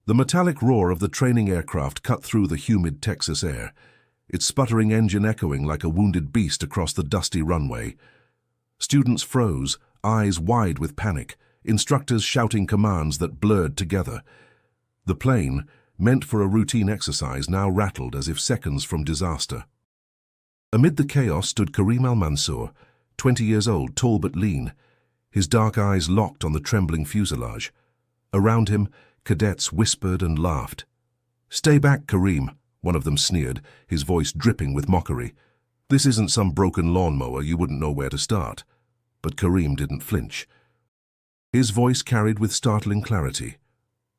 The metallic roar of the training aircraft cut through the humid Texas air, its sputtering engine echoing like a wounded beast across the dusty runway. Students froze, eyes wide with panic, instructors shouting commands that blurred together. The plane, meant for a routine exercise, now rattled as if seconds from disaster. Amid the chaos stood Karim Al-Mansour, 20 years old, tall but lean, his dark eyes locked on the trembling fuselage. Around him, cadets whispered and laughed. "Stay back, Karim," one of them sneered, his voice dripping with mockery. "This isn't some broken lawnmower, you wouldn't know where to start." But Karim didn't flinch. His voice carried with startling clarity.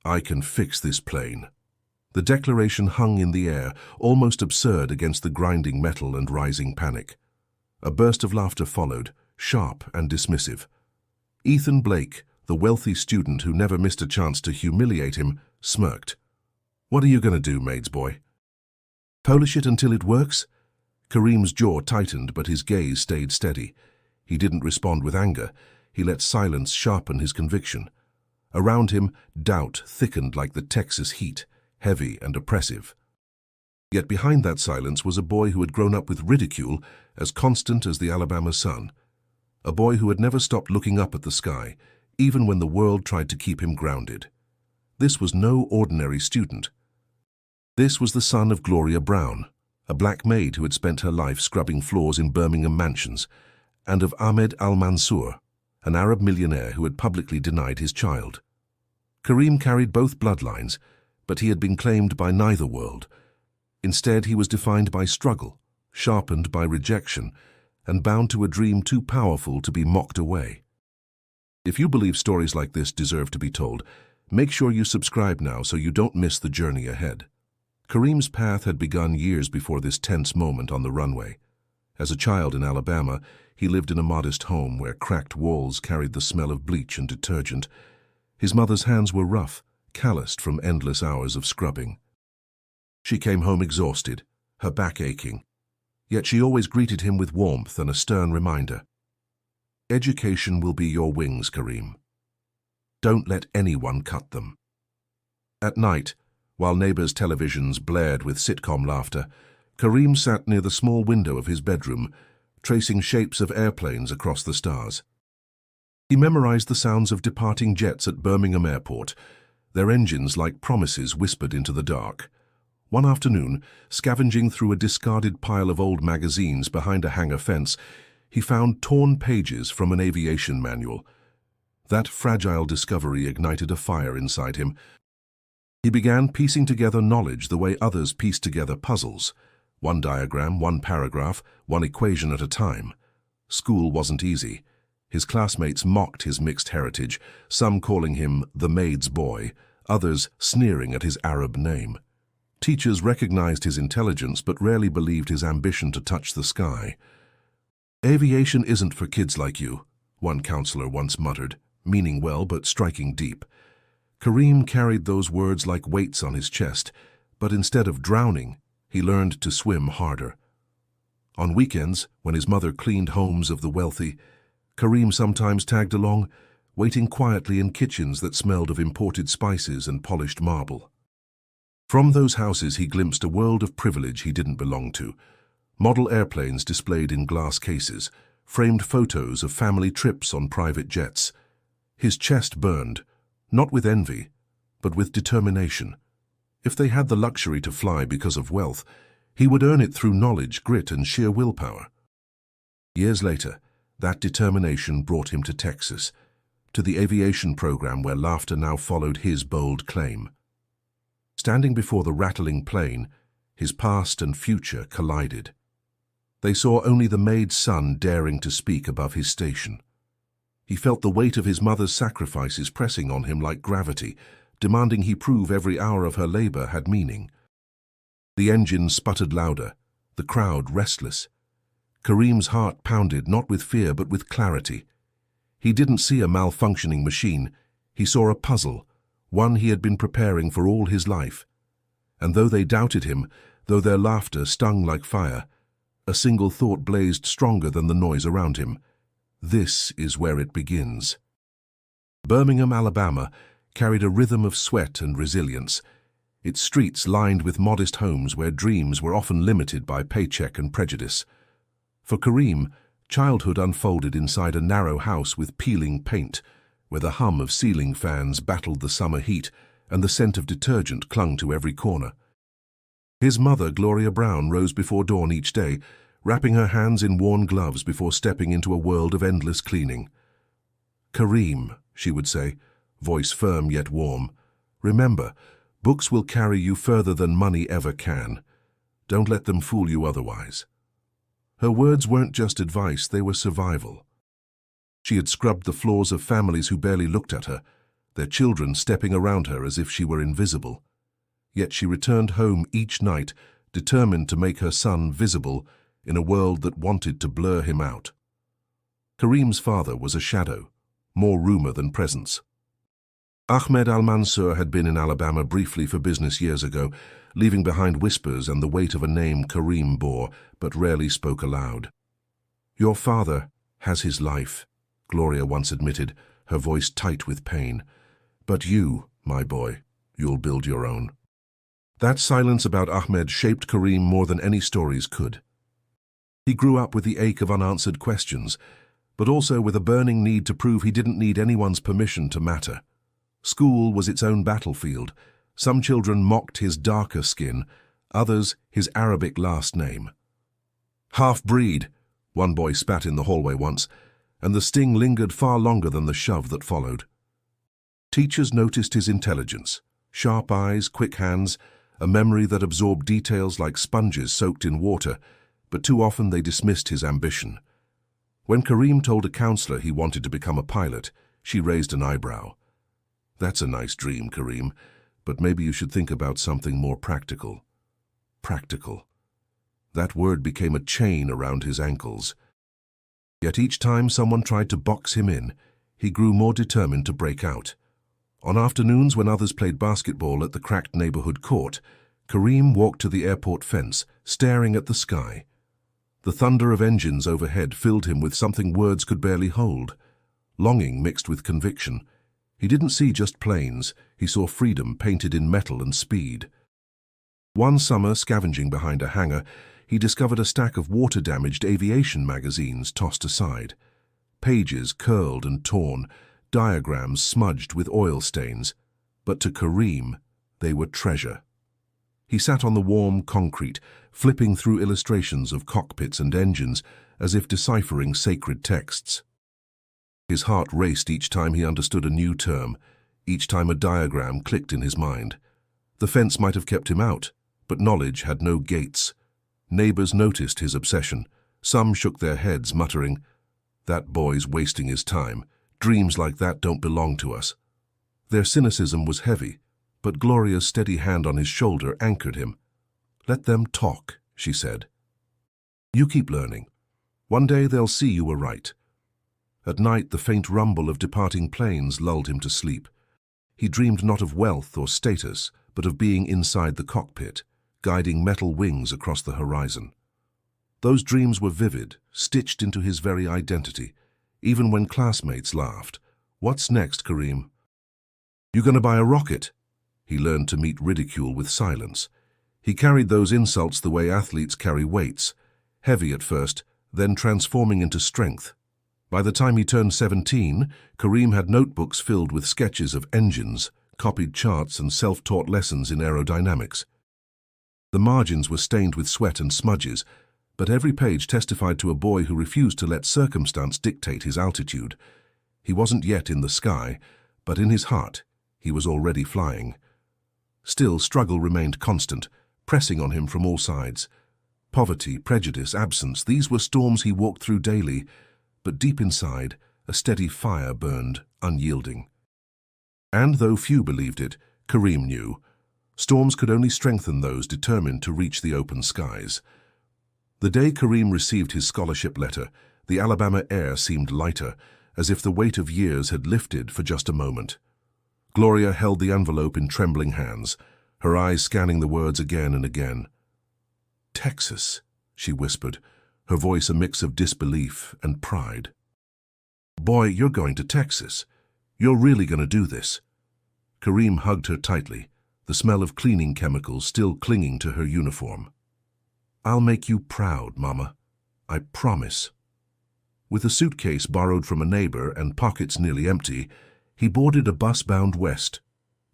"I can fix this plane." The declaration hung in the air, almost absurd against the grinding metal and rising panic. A burst of laughter followed, sharp and dismissive. Ethan Blake, the wealthy student who never missed a chance to humiliate him, smirked. "What are you going to do, Maid's boy? Polish it until it works?" Karim's jaw tightened, but his gaze stayed steady. He didn't respond with anger. He let silence sharpen his conviction. Around him, doubt thickened like the Texas heat, heavy and oppressive. Yet behind that silence was a boy who had grown up with ridicule as constant as the Alabama sun. A boy who had never stopped looking up at the sky, even when the world tried to keep him grounded. This was no ordinary student. This was the son of Gloria Brown, a black maid who had spent her life scrubbing floors in Birmingham mansions, and of Ahmed Al-Mansour, an Arab millionaire who had publicly denied his child. Karim carried both bloodlines, but he had been claimed by neither world. Instead, he was defined by struggle, sharpened by rejection, and bound to a dream too powerful to be mocked away. If you believe stories like this deserve to be told, make sure you subscribe now so you don't miss the journey ahead. Karim's path had begun years before this tense moment on the runway. As a child in Alabama, he lived in a modest home where cracked walls carried the smell of bleach and detergent. His mother's hands were rough, calloused from endless hours of scrubbing. She came home exhausted, her back aching. Yet she always greeted him with warmth and a stern reminder. "Education will be your wings, Karim. Don't let anyone cut them." At night, while neighbors' televisions blared with sitcom laughter, Karim sat near the small window of his bedroom, tracing shapes of airplanes across the stars. He memorized the sounds of departing jets at Birmingham Airport, their engines like promises whispered into the dark. One afternoon, scavenging through a discarded pile of old magazines behind a hangar fence, he found torn pages from an aviation manual. That fragile discovery ignited a fire inside him. He began piecing together knowledge the way others pieced together puzzles. One diagram, one paragraph, one equation at a time. School wasn't easy. His classmates mocked his mixed heritage, some calling him the maid's boy, others sneering at his Arab name. Teachers recognized his intelligence but rarely believed his ambition to touch the sky. "Aviation isn't for kids like you," one counselor once muttered, meaning well but striking deep. Karim carried those words like weights on his chest, but instead of drowning, he learned to swim harder. On weekends, when his mother cleaned homes of the wealthy, Karim sometimes tagged along, waiting quietly in kitchens that smelled of imported spices and polished marble. From those houses he glimpsed a world of privilege he didn't belong to. Model airplanes displayed in glass cases, framed photos of family trips on private jets. His chest burned, not with envy, but with determination. If they had the luxury to fly because of wealth, he would earn it through knowledge, grit, and sheer willpower. Years later, that determination brought him to Texas, to the aviation program where laughter now followed his bold claim. Standing before the rattling plane, his past and future collided. They saw only the maid's son daring to speak above his station. He felt the weight of his mother's sacrifices pressing on him like gravity, demanding he prove every hour of her labor had meaning. The engine sputtered louder, the crowd restless. Karim's heart pounded not with fear but with clarity. He didn't see a malfunctioning machine, he saw a puzzle, one he had been preparing for all his life. And though they doubted him, though their laughter stung like fire, a single thought blazed stronger than the noise around him. This is where it begins. Birmingham, Alabama, carried a rhythm of sweat and resilience, its streets lined with modest homes where dreams were often limited by paycheck and prejudice. For Kareem, childhood unfolded inside a narrow house with peeling paint, where the hum of ceiling fans battled the summer heat and the scent of detergent clung to every corner. His mother, Gloria Brown, rose before dawn each day, wrapping her hands in worn gloves before stepping into a world of endless cleaning. "Kareem," she would say, voice firm yet warm, "remember, books will carry you further than money ever can. Don't let them fool you otherwise." Her words weren't just advice, they were survival. She had scrubbed the floors of families who barely looked at her, their children stepping around her as if she were invisible. Yet she returned home each night, determined to make her son visible in a world that wanted to blur him out. Kareem's father was a shadow, more rumor than presence. Ahmed Al-Mansur had been in Alabama briefly for business years ago, leaving behind whispers and the weight of a name Kareem bore, but rarely spoke aloud. "Your father has his life," Gloria once admitted, her voice tight with pain. "But you, my boy, you'll build your own." That silence about Ahmed shaped Kareem more than any stories could. He grew up with the ache of unanswered questions, but also with a burning need to prove he didn't need anyone's permission to matter. School was its own battlefield. Some children mocked his darker skin, others his Arabic last name. "Half-breed," one boy spat in the hallway once, and the sting lingered far longer than the shove that followed. Teachers noticed his intelligence, sharp eyes, quick hands, a memory that absorbed details like sponges soaked in water, but too often they dismissed his ambition. When Kareem told a counselor he wanted to become a pilot, she raised an eyebrow. "That's a nice dream, Kareem, but maybe you should think about something more practical." Practical. That word became a chain around his ankles. Yet each time someone tried to box him in, he grew more determined to break out. On afternoons when others played basketball at the cracked neighborhood court, Kareem walked to the airport fence, staring at the sky. The thunder of engines overhead filled him with something words could barely hold. Longing mixed with conviction. He didn't see just planes, he saw freedom painted in metal and speed. One summer, scavenging behind a hangar, he discovered a stack of water-damaged aviation magazines tossed aside. Pages curled and torn, diagrams smudged with oil stains, but to Kareem, they were treasure. He sat on the warm concrete, flipping through illustrations of cockpits and engines as if deciphering sacred texts. His heart raced each time he understood a new term, each time a diagram clicked in his mind. The fence might have kept him out, but knowledge had no gates. Neighbors noticed his obsession. Some shook their heads, muttering, "That boy's wasting his time. Dreams like that don't belong to us." Their cynicism was heavy, but Gloria's steady hand on his shoulder anchored him. "Let them talk," she said. "You keep learning. One day they'll see you were right." At night, the faint rumble of departing planes lulled him to sleep. He dreamed not of wealth or status, but of being inside the cockpit, guiding metal wings across the horizon. Those dreams were vivid, stitched into his very identity, even when classmates laughed. "What's next, Kareem?" "You gonna buy a rocket?" He learned to meet ridicule with silence. He carried those insults the way athletes carry weights, heavy at first, then transforming into strength. By the time he turned 17, Kareem had notebooks filled with sketches of engines, copied charts and self-taught lessons in aerodynamics. The margins were stained with sweat and smudges, but every page testified to a boy who refused to let circumstance dictate his altitude. He wasn't yet in the sky, but in his heart, he was already flying. Still, struggle remained constant, pressing on him from all sides. Poverty, prejudice, absence, these were storms he walked through daily, but deep inside, a steady fire burned, unyielding. And though few believed it, Kareem knew. Storms could only strengthen those determined to reach the open skies. The day Kareem received his scholarship letter, the Alabama air seemed lighter, as if the weight of years had lifted for just a moment. Gloria held the envelope in trembling hands, her eyes scanning the words again and again. "Texas," she whispered, her voice a mix of disbelief and pride. "Boy, you're going to Texas. You're really going to do this." Kareem hugged her tightly, the smell of cleaning chemicals still clinging to her uniform. "I'll make you proud, Mama. I promise." With a suitcase borrowed from a neighbor and pockets nearly empty, he boarded a bus bound west.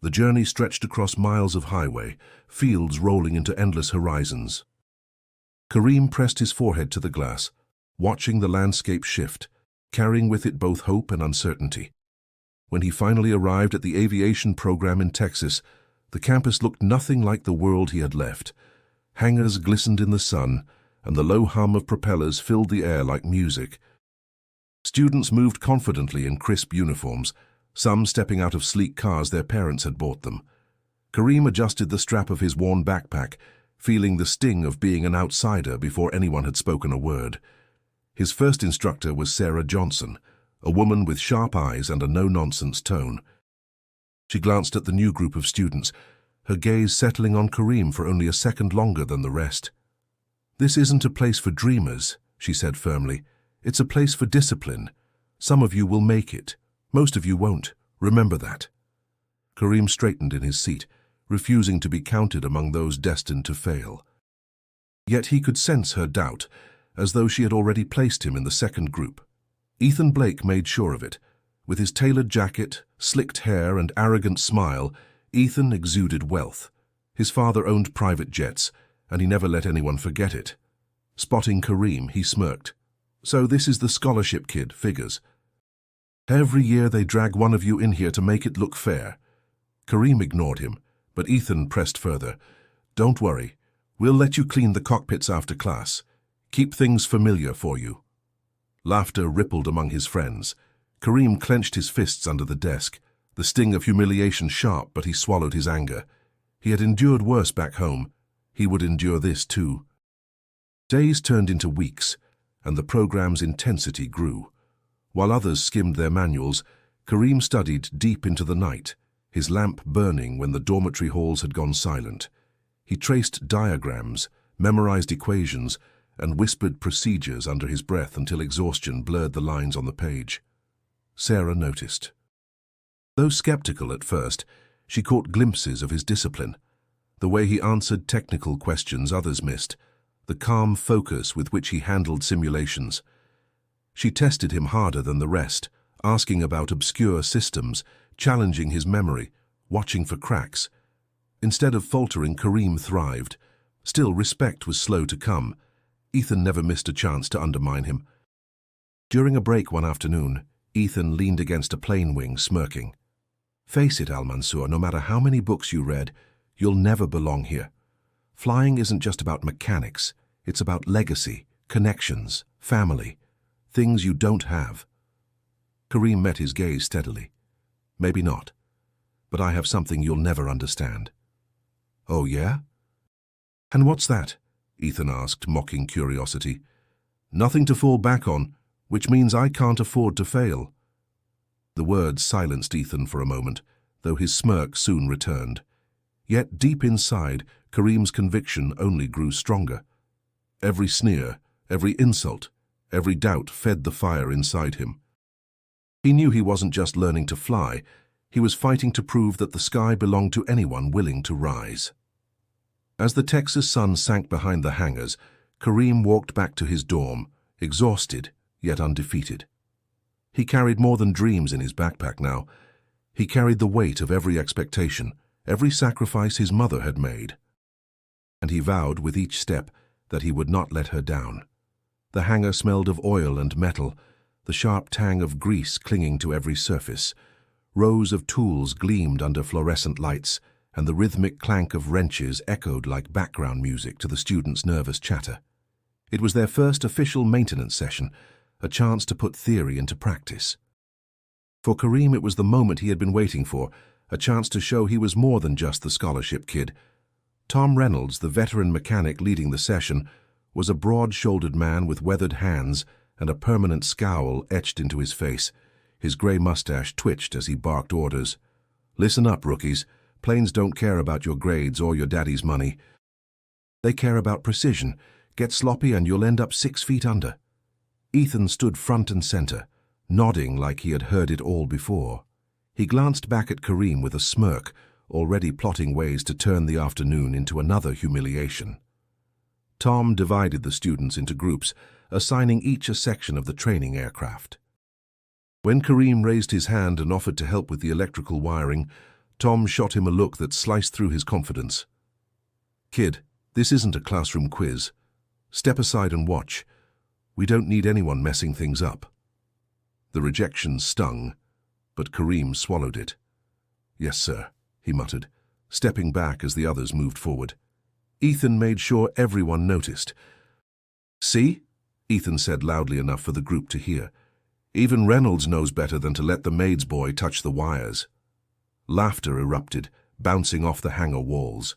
The journey stretched across miles of highway, fields rolling into endless horizons. Kareem pressed his forehead to the glass, watching the landscape shift, carrying with it both hope and uncertainty. When he finally arrived at the aviation program in Texas, the campus looked nothing like the world he had left. Hangars glistened in the sun, and the low hum of propellers filled the air like music. Students moved confidently in crisp uniforms, some stepping out of sleek cars their parents had bought them. Kareem adjusted the strap of his worn backpack, feeling the sting of being an outsider before anyone had spoken a word. His first instructor was Sarah Johnson, a woman with sharp eyes and a no-nonsense tone. She glanced at the new group of students, her gaze settling on Kareem for only a second longer than the rest. "This isn't a place for dreamers," she said firmly. "It's a place for discipline. Some of you will make it. Most of you won't. Remember that." Kareem straightened in his seat, refusing to be counted among those destined to fail. Yet he could sense her doubt, as though she had already placed him in the second group. Ethan Blake made sure of it. With his tailored jacket, slicked hair, and arrogant smile, Ethan exuded wealth. His father owned private jets, and he never let anyone forget it. Spotting Kareem, he smirked. "So this is the scholarship kid, figures. Every year they drag one of you in here to make it look fair." Kareem ignored him, but Ethan pressed further. "Don't worry. We'll let you clean the cockpits after class. Keep things familiar for you." Laughter rippled among his friends. Kareem clenched his fists under the desk, the sting of humiliation sharp, but he swallowed his anger. He had endured worse back home. He would endure this too. Days turned into weeks, and the program's intensity grew. While others skimmed their manuals, Kareem studied deep into the night, his lamp burning when the dormitory halls had gone silent. He traced diagrams, memorized equations, and whispered procedures under his breath until exhaustion blurred the lines on the page. Sarah noticed. Though skeptical at first, she caught glimpses of his discipline. The way he answered technical questions others missed, the calm focus with which he handled simulations. She tested him harder than the rest, asking about obscure systems, challenging his memory, watching for cracks. Instead of faltering, Kareem thrived. Still, respect was slow to come. Ethan never missed a chance to undermine him. During a break one afternoon, Ethan leaned against a plane wing, smirking. "Face it, Al-Mansour, no matter how many books you read, you'll never belong here. Flying isn't just about mechanics. It's about legacy, connections, family, things you don't have." Kareem met his gaze steadily. "Maybe not, but I have something you'll never understand." "Oh, yeah? And what's that?" Ethan asked, mocking curiosity. "Nothing to fall back on, which means I can't afford to fail." The words silenced Ethan for a moment, though his smirk soon returned. Yet deep inside, Kareem's conviction only grew stronger. Every sneer, every insult, every doubt fed the fire inside him. He knew he wasn't just learning to fly, he was fighting to prove that the sky belonged to anyone willing to rise. As the Texas sun sank behind the hangars, Kareem walked back to his dorm, exhausted yet undefeated. He carried more than dreams in his backpack now. He carried the weight of every expectation, every sacrifice his mother had made. And he vowed with each step that he would not let her down. The hangar smelled of oil and metal, the sharp tang of grease clinging to every surface. Rows of tools gleamed under fluorescent lights, and the rhythmic clank of wrenches echoed like background music to the students' nervous chatter. It was their first official maintenance session, a chance to put theory into practice. For Kareem, it was the moment he had been waiting for, a chance to show he was more than just the scholarship kid. Tom Reynolds, the veteran mechanic leading the session, was a broad-shouldered man with weathered hands and a permanent scowl etched into his face. His gray mustache twitched as he barked orders. "Listen up, rookies. Planes don't care about your grades or your daddy's money. They care about precision. Get sloppy and you'll end up 6 feet under." Ethan stood front and center, nodding like he had heard it all before. He glanced back at Kareem with a smirk, already plotting ways to turn the afternoon into another humiliation. Tom divided the students into groups, assigning each a section of the training aircraft. When Kareem raised his hand and offered to help with the electrical wiring, Tom shot him a look that sliced through his confidence. "Kid, this isn't a classroom quiz. Step aside and watch. We don't need anyone messing things up." The rejection stung, but Kareem swallowed it. "Yes, sir," he muttered, stepping back as the others moved forward. Ethan made sure everyone noticed. "See?" Ethan said loudly enough for the group to hear. "Even Reynolds knows better than to let the maid's boy touch the wires." Laughter erupted, bouncing off the hangar walls.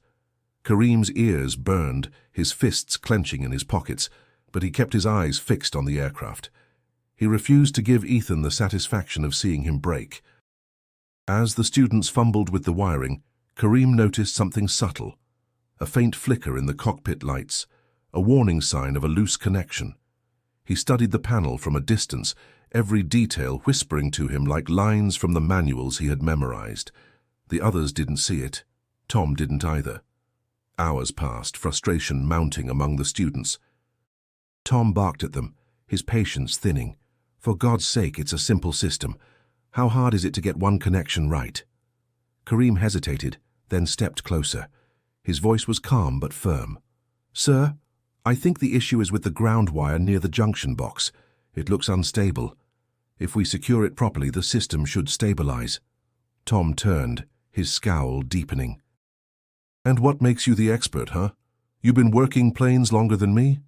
Kareem's ears burned, his fists clenching in his pockets, but he kept his eyes fixed on the aircraft. He refused to give Ethan the satisfaction of seeing him break. As the students fumbled with the wiring, Kareem noticed something subtle. A faint flicker in the cockpit lights, a warning sign of a loose connection. He studied the panel from a distance, every detail whispering to him like lines from the manuals he had memorized. The others didn't see it. Tom didn't either. Hours passed, frustration mounting among the students. Tom barked at them, his patience thinning. "For God's sake, it's a simple system. How hard is it to get one connection right?" Kareem hesitated, then stepped closer. His voice was calm but firm. "Sir, I think the issue is with the ground wire near the junction box. It looks unstable. If we secure it properly, the system should stabilize." Tom turned, his scowl deepening. "And what makes you the expert, huh? You been working planes longer than me?"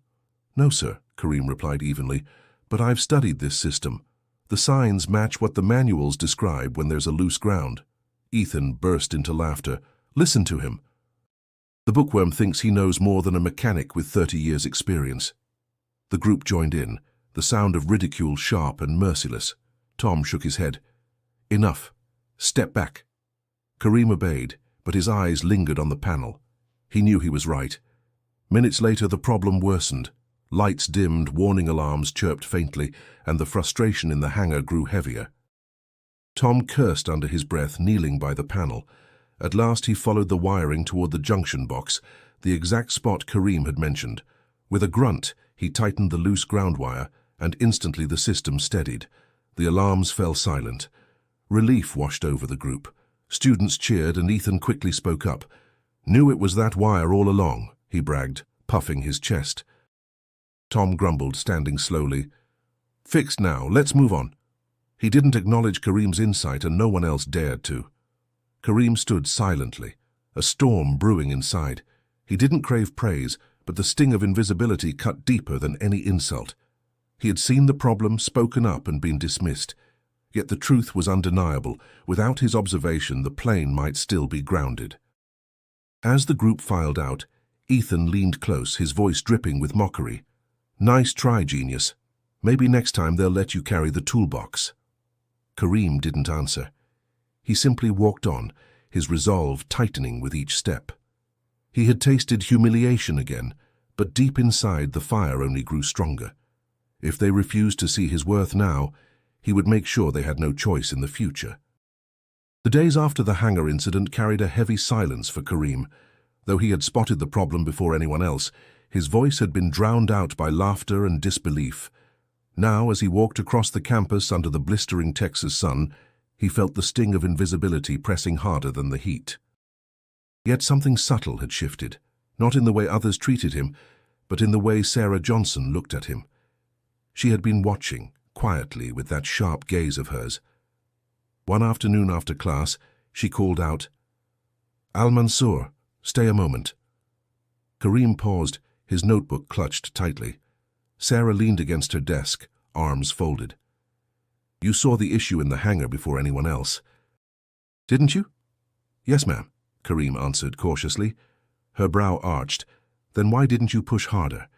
"No, sir," Kareem replied evenly, "but I've studied this system. The signs match what the manuals describe when there's a loose ground." Ethan burst into laughter. "Listen to him. The bookworm thinks he knows more than a mechanic with 30 years' experience." The group joined in, the sound of ridicule sharp and merciless. Tom shook his head. "Enough. Step back." Kareem obeyed, but his eyes lingered on the panel. He knew he was right. Minutes later, the problem worsened. Lights dimmed, warning alarms chirped faintly, and the frustration in the hangar grew heavier. Tom cursed under his breath, kneeling by the panel. At last he followed the wiring toward the junction box, the exact spot Kareem had mentioned. With a grunt, he tightened the loose ground wire, and instantly the system steadied. The alarms fell silent. Relief washed over the group. Students cheered, and Ethan quickly spoke up. "Knew it was that wire all along," he bragged, puffing his chest. Tom grumbled, standing slowly. "Fixed now, let's move on." He didn't acknowledge Kareem's insight, and no one else dared to. Kareem stood silently, a storm brewing inside. He didn't crave praise, but the sting of invisibility cut deeper than any insult. He had seen the problem, spoken up, and been dismissed. Yet the truth was undeniable. Without his observation, the plane might still be grounded. As the group filed out, Ethan leaned close, his voice dripping with mockery. "Nice try, genius. Maybe next time they'll let you carry the toolbox." Kareem didn't answer. He simply walked on, his resolve tightening with each step. He had tasted humiliation again, but deep inside the fire only grew stronger. If they refused to see his worth now, he would make sure they had no choice in the future. The days after the hangar incident carried a heavy silence for Kareem. Though he had spotted the problem before anyone else, his voice had been drowned out by laughter and disbelief. Now, as he walked across the campus under the blistering Texas sun, he felt the sting of invisibility pressing harder than the heat. Yet something subtle had shifted, not in the way others treated him, but in the way Sarah Johnson looked at him. She had been watching, quietly, with that sharp gaze of hers. One afternoon after class, she called out, "Al-Mansour, stay a moment." Kareem paused, his notebook clutched tightly. Sarah leaned against her desk, arms folded. "You saw the issue in the hangar before anyone else, didn't you?" "Yes, ma'am," Kareem answered cautiously. Her brow arched. "Then why didn't you push harder?"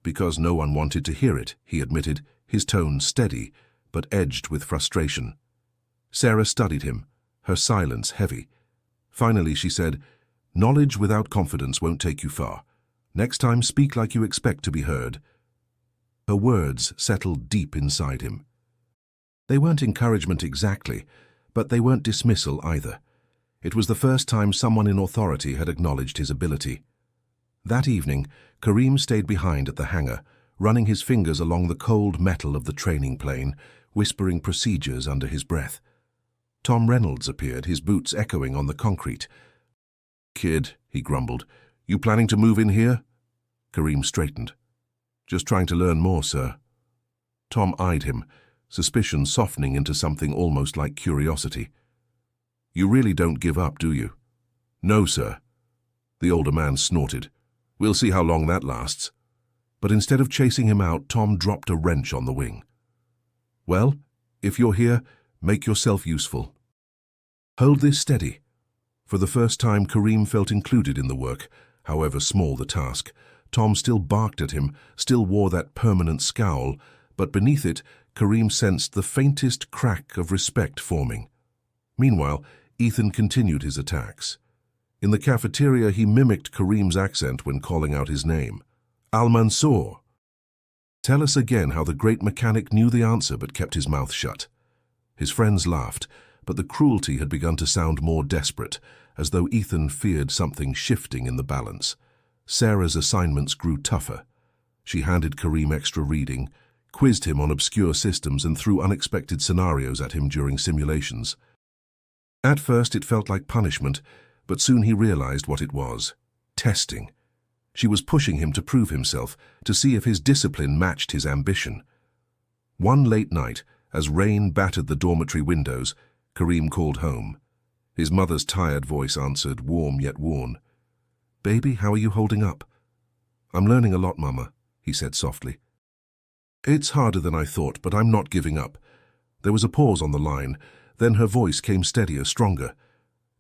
"Because no one wanted to hear it," he admitted, his tone steady, but edged with frustration. Sarah studied him, her silence heavy. Finally she said, "Knowledge without confidence won't take you far. Next time, speak like you expect to be heard." Her words settled deep inside him. They weren't encouragement exactly, But they weren't dismissal either. It was the first time someone in authority had acknowledged his ability. That evening, Kareem stayed behind at the hangar, running his fingers along the cold metal of the training plane, whispering procedures under his breath. Tom Reynolds appeared, his boots echoing on the concrete. "Kid," he grumbled, "you planning to move in here?" Kareem straightened. "Just trying to learn more, sir." Tom eyed him, suspicion softening into something almost like curiosity. "You really don't give up, do you?" "No, sir." The older man snorted. "We'll see how long that lasts." But instead of chasing him out, Tom dropped a wrench on the wing. "Well, if you're here, make yourself useful. Hold this steady." For the first time, Kareem felt included in the work, however small the task. Tom still barked at him, still wore that permanent scowl, but beneath it, Kareem sensed the faintest crack of respect forming. Meanwhile, Ethan continued his attacks. In the cafeteria, he mimicked Kareem's accent when calling out his name. "Al-Mansour." Tell us again how the great mechanic knew the answer but kept his mouth shut. His friends laughed, but the cruelty had begun to sound more desperate, as though Ethan feared something shifting in the balance. Sarah's assignments grew tougher. She handed Kareem extra reading, quizzed him on obscure systems, and threw unexpected scenarios at him during simulations. At first it felt like punishment, but soon he realized what it was: testing. She was pushing him to prove himself, to see if his discipline matched his ambition. One late night, as rain battered the dormitory windows, Kareem called home. His mother's tired voice answered, warm yet worn. "Baby, how are you holding up?" "I'm learning a lot, Mama," he said softly. "It's harder than I thought, but I'm not giving up." There was a pause on the line, then her voice came steadier, stronger.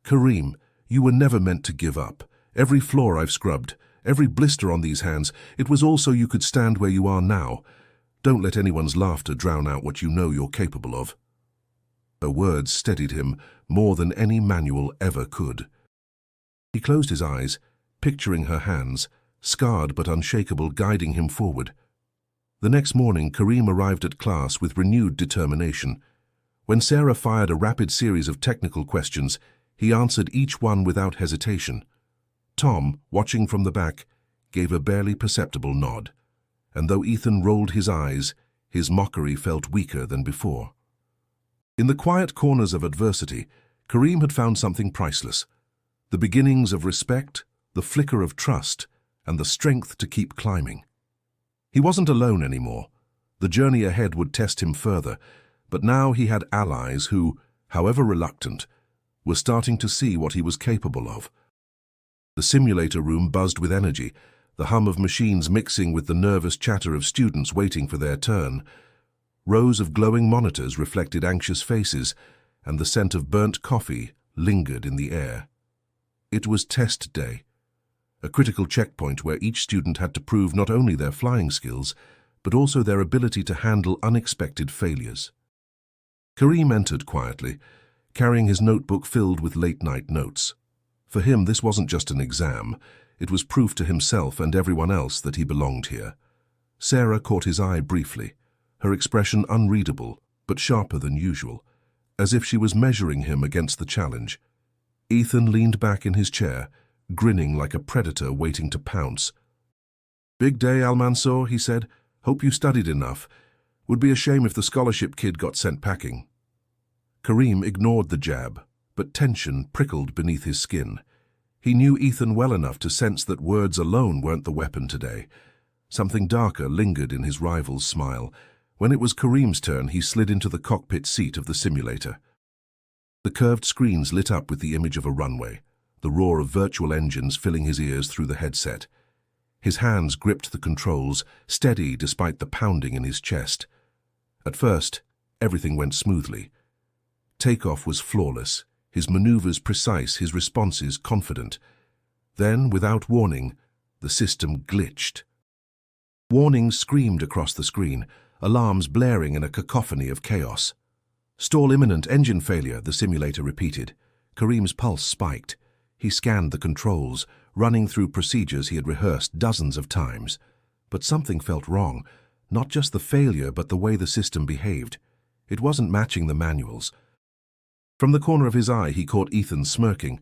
"Kareem, you were never meant to give up. Every floor I've scrubbed, every blister on these hands, it was all so you could stand where you are now. Don't let anyone's laughter drown out what you know you're capable of." Her words steadied him more than any manual ever could. He closed his eyes, picturing her hands, scarred but unshakable, guiding him forward. The next morning, Kareem arrived at class with renewed determination. When Sarah fired a rapid series of technical questions, he answered each one without hesitation. Tom, watching from the back, gave a barely perceptible nod, and though Ethan rolled his eyes, his mockery felt weaker than before. In the quiet corners of adversity, Kareem had found something priceless: the beginnings of respect, the flicker of trust, and the strength to keep climbing. He wasn't alone anymore. The journey ahead would test him further, but now he had allies who, however reluctant, were starting to see what he was capable of. The simulator room buzzed with energy, the hum of machines mixing with the nervous chatter of students waiting for their turn. Rows of glowing monitors reflected anxious faces, and the scent of burnt coffee lingered in the air. It was test day, a critical checkpoint where each student had to prove not only their flying skills, but also their ability to handle unexpected failures. Kareem entered quietly, carrying his notebook filled with late-night notes. For him, this wasn't just an exam. It was proof to himself and everyone else that he belonged here. Sarah caught his eye briefly, her expression unreadable, but sharper than usual, as if she was measuring him against the challenge. Ethan leaned back in his chair, grinning like a predator waiting to pounce. "Big day, Al-Mansour," he said. "Hope you studied enough. Would be a shame if the scholarship kid got sent packing." Kareem ignored the jab, but tension prickled beneath his skin. He knew Ethan well enough to sense that words alone weren't the weapon today. Something darker lingered in his rival's smile. When it was Kareem's turn, he slid into the cockpit seat of the simulator. The curved screens lit up with the image of a runway, the roar of virtual engines filling his ears through the headset. His hands gripped the controls, steady despite the pounding in his chest. At first, everything went smoothly. Takeoff was flawless, his maneuvers precise, his responses confident. Then, without warning, the system glitched. Warnings screamed across the screen, alarms blaring in a cacophony of chaos. "Stall imminent, engine failure," the simulator repeated. Kareem's pulse spiked. He scanned the controls, running through procedures he had rehearsed dozens of times. But something felt wrong, not just the failure but the way the system behaved. It wasn't matching the manuals. From the corner of his eye, he caught Ethan smirking.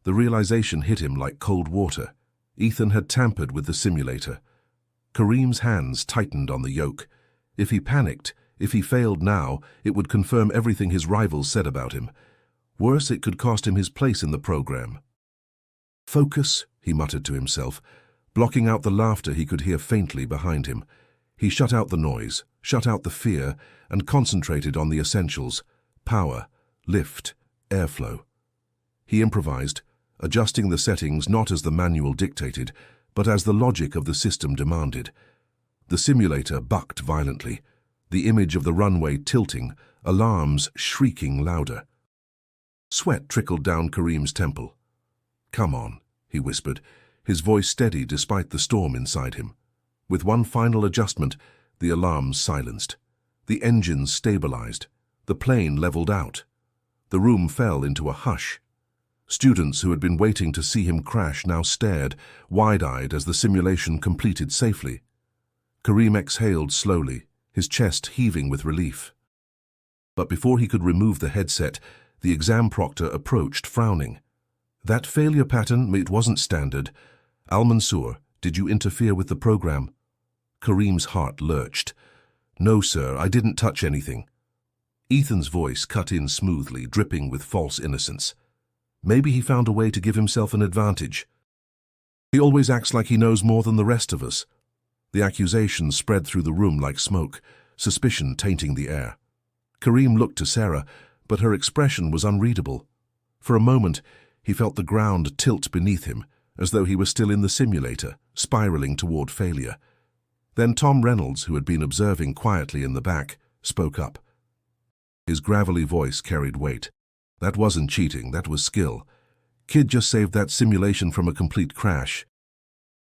The realization hit him like cold water. Ethan had tampered with the simulator. Kareem's hands tightened on the yoke. If he panicked, if he failed now, it would confirm everything his rivals said about him. Worse, it could cost him his place in the program. "Focus," he muttered to himself, blocking out the laughter he could hear faintly behind him. He shut out the noise, shut out the fear, and concentrated on the essentials: power, lift, airflow. He improvised, adjusting the settings not as the manual dictated, but as the logic of the system demanded. The simulator bucked violently, the image of the runway tilting, alarms shrieking louder. Sweat trickled down Kareem's temple. "Come on," he whispered, his voice steady despite the storm inside him. With one final adjustment, the alarms silenced. The engines stabilized. The plane leveled out. The room fell into a hush. Students who had been waiting to see him crash now stared, wide-eyed, as the simulation completed safely. Kareem exhaled slowly, his chest heaving with relief. But before he could remove the headset, the exam proctor approached, frowning. "That failure pattern, it wasn't standard. Al-Mansour, did you interfere with the program?" Kareem's heart lurched. "No, sir, I didn't touch anything." Ethan's voice cut in smoothly, dripping with false innocence. Maybe he found a way to give himself an advantage. "He always acts like he knows more than the rest of us." The accusation spread through the room like smoke, suspicion tainting the air. Kareem looked to Sarah, but her expression was unreadable. For a moment, he felt the ground tilt beneath him, as though he were still in the simulator, spiraling toward failure. Then Tom Reynolds, who had been observing quietly in the back, spoke up. His gravelly voice carried weight. "That wasn't cheating, that was skill. Kid just saved that simulation from a complete crash."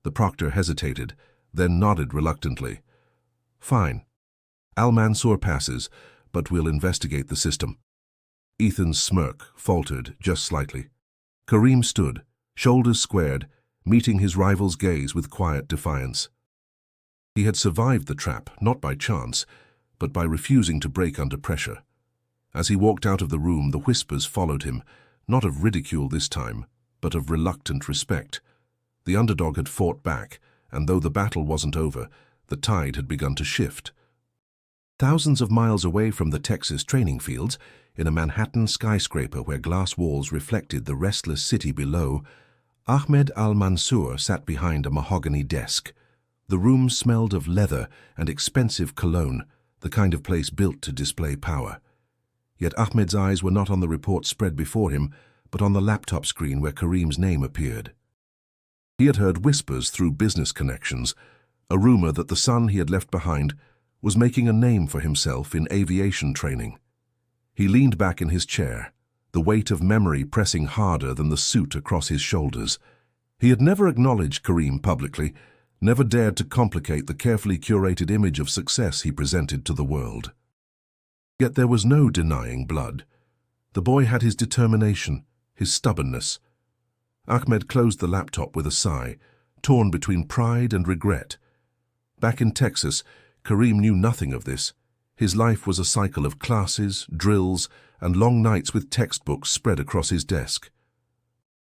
The proctor hesitated, then nodded reluctantly. "Fine. Al-Mansour passes, but we'll investigate the system." Ethan's smirk faltered just slightly. Kareem stood, shoulders squared, meeting his rival's gaze with quiet defiance. He had survived the trap, not by chance, but by refusing to break under pressure. As he walked out of the room, the whispers followed him, not of ridicule this time, but of reluctant respect. The underdog had fought back, and though the battle wasn't over, the tide had begun to shift. Thousands of miles away from the Texas training fields, in a Manhattan skyscraper where glass walls reflected the restless city below, Ahmed Al-Mansour sat behind a mahogany desk. The room smelled of leather and expensive cologne, the kind of place built to display power. Yet Ahmed's eyes were not on the report spread before him, but on the laptop screen where Kareem's name appeared. He had heard whispers through business connections, a rumor that the son he had left behind was making a name for himself in aviation training. He leaned back in his chair, the weight of memory pressing harder than the suit across his shoulders. He had never acknowledged Kareem publicly, never dared to complicate the carefully curated image of success he presented to the world. Yet there was no denying blood. The boy had his determination, his stubbornness. Ahmed closed the laptop with a sigh, torn between pride and regret. Back in Texas, Kareem knew nothing of this. His life was a cycle of classes, drills, and long nights with textbooks spread across his desk.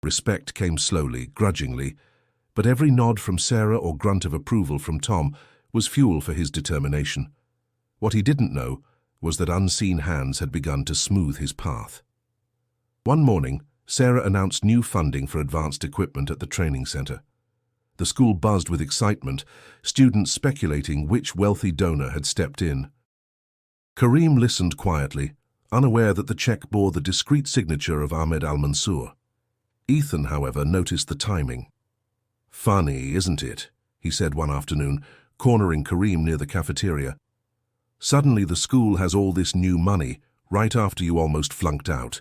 Respect came slowly, grudgingly, but every nod from Sarah or grunt of approval from Tom was fuel for his determination. What he didn't know was that unseen hands had begun to smooth his path. One morning, Sarah announced new funding for advanced equipment at the training center. The school buzzed with excitement, students speculating which wealthy donor had stepped in. Kareem listened quietly, unaware that the check bore the discreet signature of Ahmed Al-Mansour. Ethan, however, noticed the timing. "Funny, isn't it?" he said one afternoon, cornering Kareem near the cafeteria. "Suddenly the school has all this new money, right after you almost flunked out.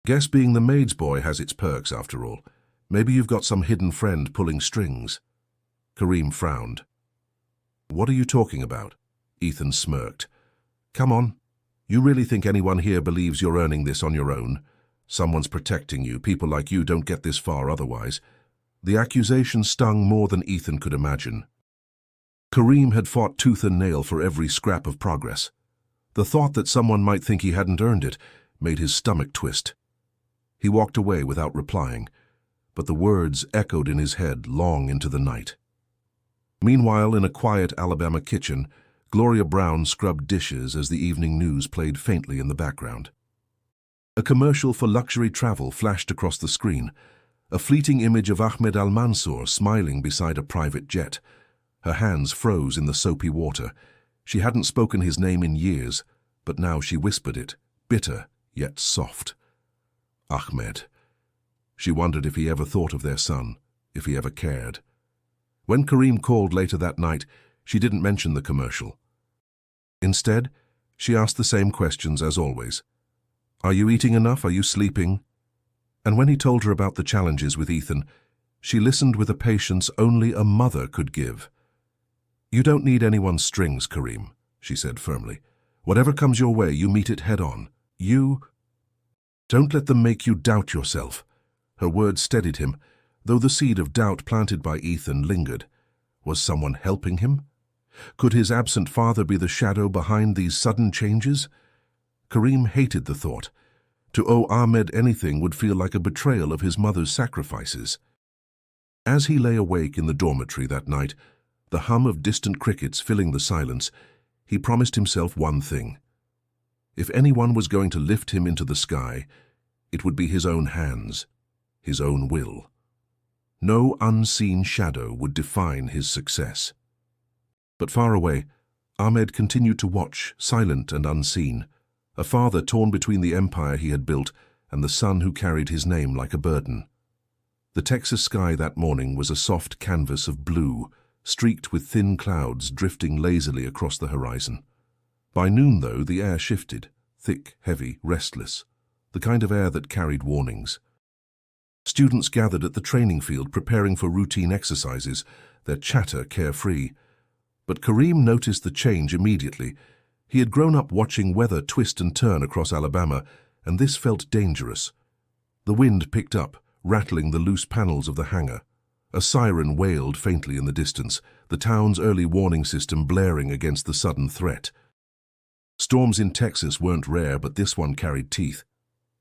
Guess being the Maid's boy has its perks, after all. Maybe you've got some hidden friend pulling strings." Kareem frowned. "What are you talking about?" Ethan smirked. "Come on. You really think anyone here believes you're earning this on your own? Someone's protecting you. People like you don't get this far otherwise." The accusation stung more than Ethan could imagine. Kareem had fought tooth and nail for every scrap of progress. The thought that someone might think he hadn't earned it made his stomach twist. He walked away without replying, but the words echoed in his head long into the night. Meanwhile, in a quiet Alabama kitchen, Gloria Brown scrubbed dishes as the evening news played faintly in the background. A commercial for luxury travel flashed across the screen, a fleeting image of Ahmed Al-Mansour smiling beside a private jet. Her hands froze in the soapy water. She hadn't spoken his name in years, but now she whispered it, bitter yet soft. Ahmed. She wondered if he ever thought of their son, if he ever cared. When Kareem called later that night, she didn't mention the commercial. Instead, she asked the same questions as always. Are you eating enough? Are you sleeping? And when he told her about the challenges with Ethan, she listened with a patience only a mother could give. You don't need anyone's strings, Kareem, she said firmly. Whatever comes your way, you meet it head on. Don't let them make you doubt yourself. Her words steadied him, though the seed of doubt planted by Ethan lingered. Was someone helping him? Could his absent father be the shadow behind these sudden changes? Kareem hated the thought. To owe Ahmed anything would feel like a betrayal of his mother's sacrifices. As he lay awake in the dormitory that night, the hum of distant crickets filling the silence, he promised himself one thing. If anyone was going to lift him into the sky, it would be his own hands, his own will. No unseen shadow would define his success. But far away, Ahmed continued to watch, silent and unseen, a father torn between the empire he had built and the son who carried his name like a burden. The Texas sky that morning was a soft canvas of blue, streaked with thin clouds drifting lazily across the horizon. By noon, though, the air shifted, thick, heavy, restless, the kind of air that carried warnings. Students gathered at the training field preparing for routine exercises, their chatter carefree. But Kareem noticed the change immediately. He had grown up watching weather twist and turn across Alabama, and this felt dangerous. The wind picked up, rattling the loose panels of the hangar. A siren wailed faintly in the distance, the town's early warning system blaring against the sudden threat. Storms in Texas weren't rare, but this one carried teeth.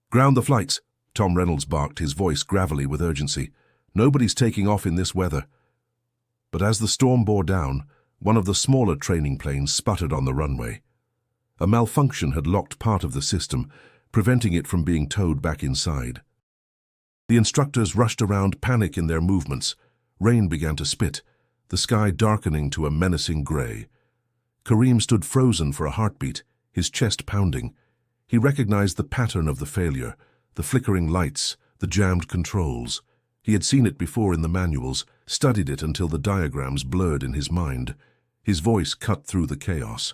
Ground the flights, Tom Reynolds barked, his voice gravelly with urgency. Nobody's taking off in this weather. But as the storm bore down, one of the smaller training planes sputtered on the runway. A malfunction had locked part of the system, preventing it from being towed back inside. The instructors rushed around, panic in their movements. Rain began to spit, the sky darkening to a menacing gray. Kareem stood frozen for a heartbeat, his chest pounding. He recognized the pattern of the failure, the flickering lights, the jammed controls. He had seen it before in the manuals, studied it until the diagrams blurred in his mind. His voice cut through the chaos.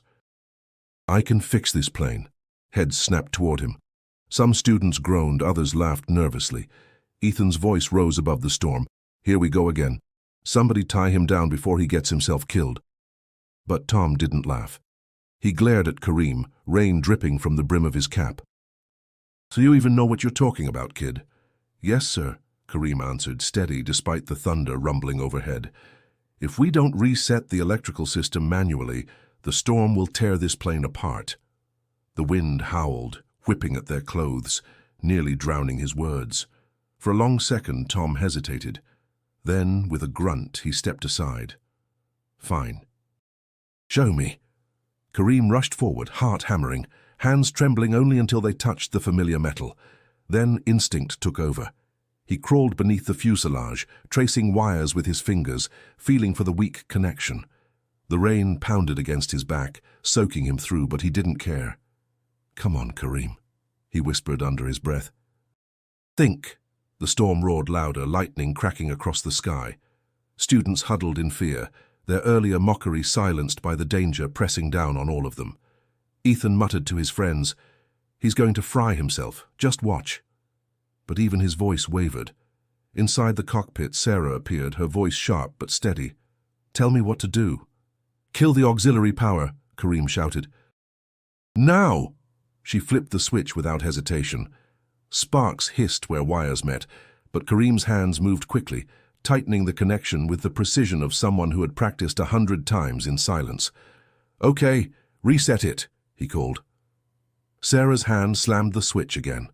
I can fix this plane. Heads snapped toward him. Some students groaned, others laughed nervously. Ethan's voice rose above the storm. Here we go again. Somebody tie him down before he gets himself killed. But Tom didn't laugh. He glared at Kareem, rain dripping from the brim of his cap. So you even know what you're talking about, kid? Yes, sir, Kareem answered, steady despite the thunder rumbling overhead. If we don't reset the electrical system manually, the storm will tear this plane apart. The wind howled, whipping at their clothes, nearly drowning his words. For a long second, Tom hesitated. Then, with a grunt, he stepped aside. Fine. Show me. Kareem rushed forward, heart hammering, hands trembling only until they touched the familiar metal. Then instinct took over. He crawled beneath the fuselage, tracing wires with his fingers, feeling for the weak connection. The rain pounded against his back, soaking him through, but he didn't care. Come on, Kareem, he whispered under his breath. Think. The storm roared louder, lightning cracking across the sky. Students huddled in fear, their earlier mockery silenced by the danger pressing down on all of them. Ethan muttered to his friends, "He's going to fry himself, just watch." But even his voice wavered. Inside the cockpit, Sarah appeared, her voice sharp but steady. "Tell me what to do." "Kill the auxiliary power," Kareem shouted. "Now!" She flipped the switch without hesitation. Sparks hissed where wires met, but Kareem's hands moved quickly, tightening the connection with the precision of someone who had practiced 100 times in silence. "Okay, reset it," he called. Sarah's hand slammed the switch again.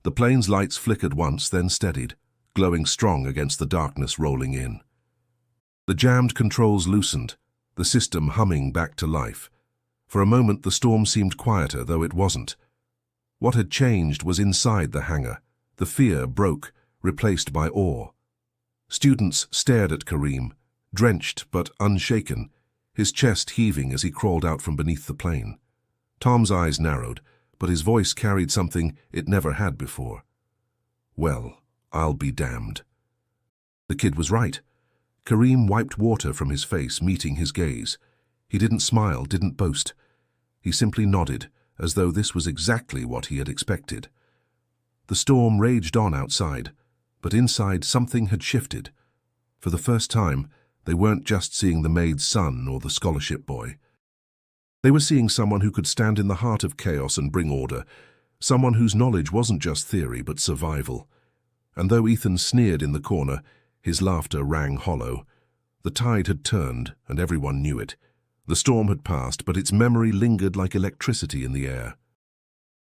The plane's lights flickered once, then steadied, glowing strong against the darkness rolling in. The jammed controls loosened, the system humming back to life. For a moment the storm seemed quieter, though it wasn't. What had changed was inside the hangar. The fear broke, replaced by awe. Students stared at Kareem, drenched but unshaken, his chest heaving as he crawled out from beneath the plane. Tom's eyes narrowed, but his voice carried something it never had before. "Well, I'll be damned." The kid was right. Kareem wiped water from his face, meeting his gaze. He didn't smile, didn't boast. He simply nodded, as though this was exactly what he had expected. The storm raged on outside, but inside something had shifted. For the first time, they weren't just seeing the maid's son or the scholarship boy. They were seeing someone who could stand in the heart of chaos and bring order, someone whose knowledge wasn't just theory but survival. And though Ethan sneered in the corner, his laughter rang hollow. The tide had turned, and everyone knew it. The storm had passed, but its memory lingered like electricity in the air.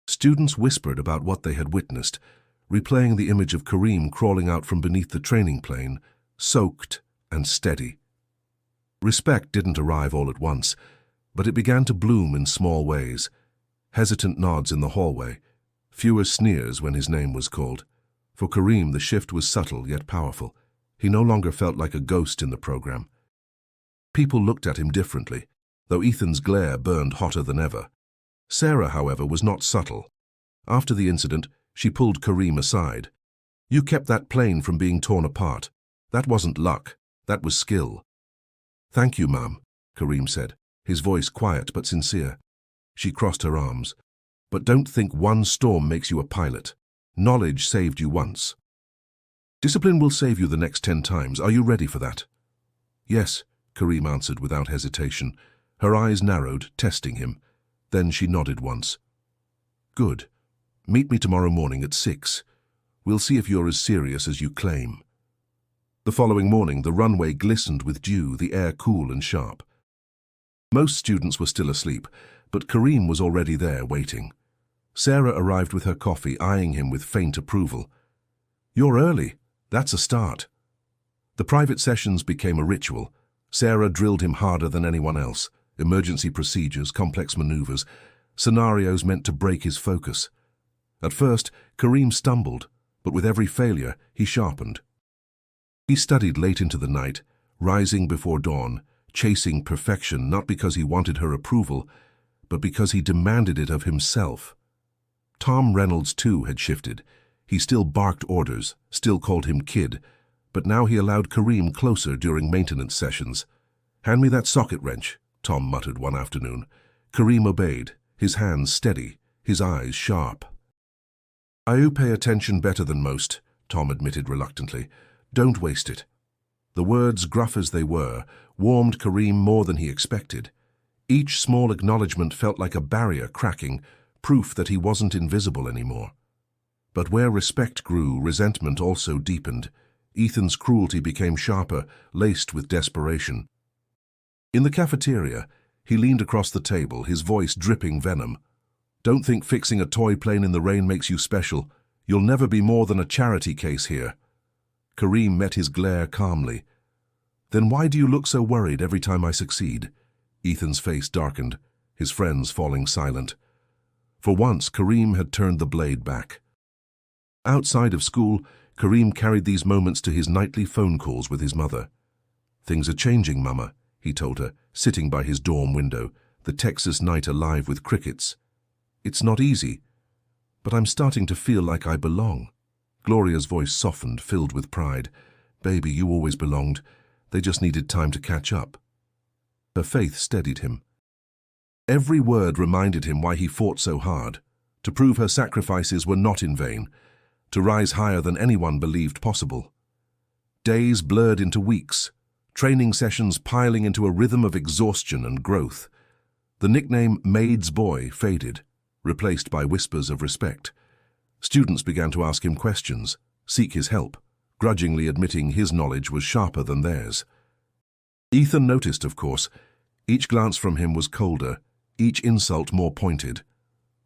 Students whispered about what they had witnessed, replaying the image of Kareem crawling out from beneath the training plane, soaked and steady. Respect didn't arrive all at once, but it began to bloom in small ways. Hesitant nods in the hallway, fewer sneers when his name was called. For Kareem, the shift was subtle yet powerful. He no longer felt like a ghost in the program. People looked at him differently, though Ethan's glare burned hotter than ever. Sarah, however, was not subtle. After the incident, she pulled Kareem aside. "You kept that plane from being torn apart. That wasn't luck, that was skill." "Thank you, Ma'am," Kareem said, his voice quiet but sincere. She crossed her arms. "But don't think one storm makes you a pilot. Knowledge saved you once. Discipline will save you the next 10 times. Are you ready for that?" "Yes," Kareem answered without hesitation. Her eyes narrowed, testing him. Then she nodded once. "Good. Meet me tomorrow morning at 6. We'll see if you're as serious as you claim." The following morning, the runway glistened with dew, the air cool and sharp. Most students were still asleep, but Kareem was already there, waiting. Sarah arrived with her coffee, eyeing him with faint approval. "You're early. That's a start." The private sessions became a ritual. Sarah drilled him harder than anyone else. Emergency procedures, complex maneuvers, scenarios meant to break his focus. At first, Kareem stumbled, but with every failure, he sharpened. He studied late into the night, rising before dawn, chasing perfection not because he wanted her approval, but because he demanded it of himself. Tom Reynolds, too, had shifted. He still barked orders, still called him kid, but now he allowed Kareem closer during maintenance sessions. "Hand me that socket wrench," Tom muttered one afternoon. Kareem obeyed, his hands steady, his eyes sharp. "I pay attention better than most," Tom admitted reluctantly. "Don't waste it." The words, gruff as they were, warmed Kareem more than he expected. Each small acknowledgement felt like a barrier cracking, proof that he wasn't invisible anymore. But where respect grew, resentment also deepened. Ethan's cruelty became sharper, laced with desperation. In the cafeteria, he leaned across the table, his voice dripping venom. "Don't think fixing a toy plane in the rain makes you special. You'll never be more than a charity case here." Kareem met his glare calmly. "Then why do you look so worried every time I succeed?" Ethan's face darkened, his friends falling silent. For once, Kareem had turned the blade back. Outside of school, Kareem carried these moments to his nightly phone calls with his mother. "Things are changing, Mama," he told her, sitting by his dorm window, the Texas night alive with crickets. "It's not easy, but I'm starting to feel like I belong." Gloria's voice softened, filled with pride. "Baby, you always belonged. They just needed time to catch up." Her faith steadied him. Every word reminded him why he fought so hard, to prove her sacrifices were not in vain, to rise higher than anyone believed possible. Days blurred into weeks, training sessions piling into a rhythm of exhaustion and growth. The nickname Maid's Boy faded, replaced by whispers of respect. Students began to ask him questions, seek his help, grudgingly admitting his knowledge was sharper than theirs. Ethan noticed, of course. Each glance from him was colder, each insult more pointed.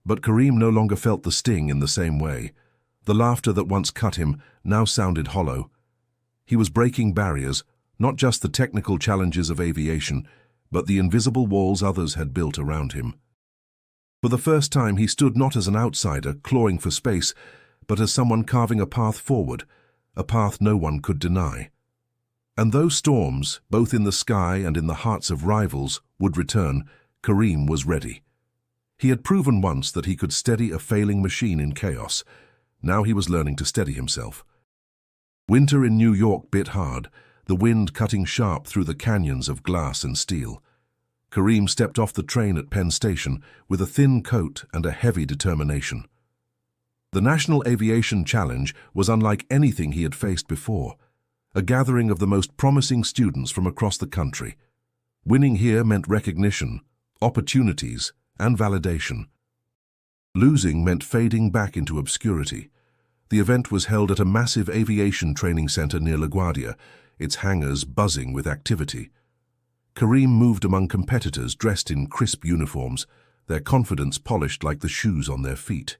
But Kareem no longer felt the sting in the same way. The laughter that once cut him now sounded hollow. He was breaking barriers, not just the technical challenges of aviation, but the invisible walls others had built around him. For the first time, he stood not as an outsider, clawing for space, but as someone carving a path forward, a path no one could deny. And though storms, both in the sky and in the hearts of rivals, would return, Kareem was ready. He had proven once that he could steady a failing machine in chaos. Now he was learning to steady himself. Winter in New York bit hard, the wind cutting sharp through the canyons of glass and steel. Kareem stepped off the train at Penn Station with a thin coat and a heavy determination. The National Aviation Challenge was unlike anything he had faced before, a gathering of the most promising students from across the country. Winning here meant recognition, opportunities, and validation. Losing meant fading back into obscurity. The event was held at a massive aviation training center near LaGuardia, its hangars buzzing with activity. Kareem moved among competitors dressed in crisp uniforms, their confidence polished like the shoes on their feet.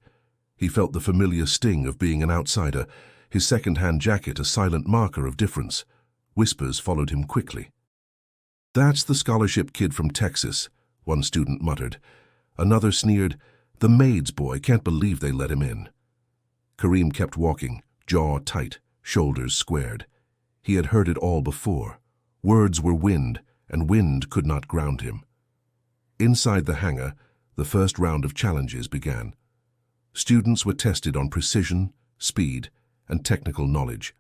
He felt the familiar sting of being an outsider, his second-hand jacket a silent marker of difference. Whispers followed him quickly. "That's the scholarship kid from Texas," one student muttered. Another sneered, "The Maid's boy, can't believe they let him in." Kareem kept walking, jaw tight, shoulders squared. He had heard it all before. Words were wind, and wind could not ground him. Inside the hangar, the first round of challenges began. Students were tested on precision, speed, and technical knowledge.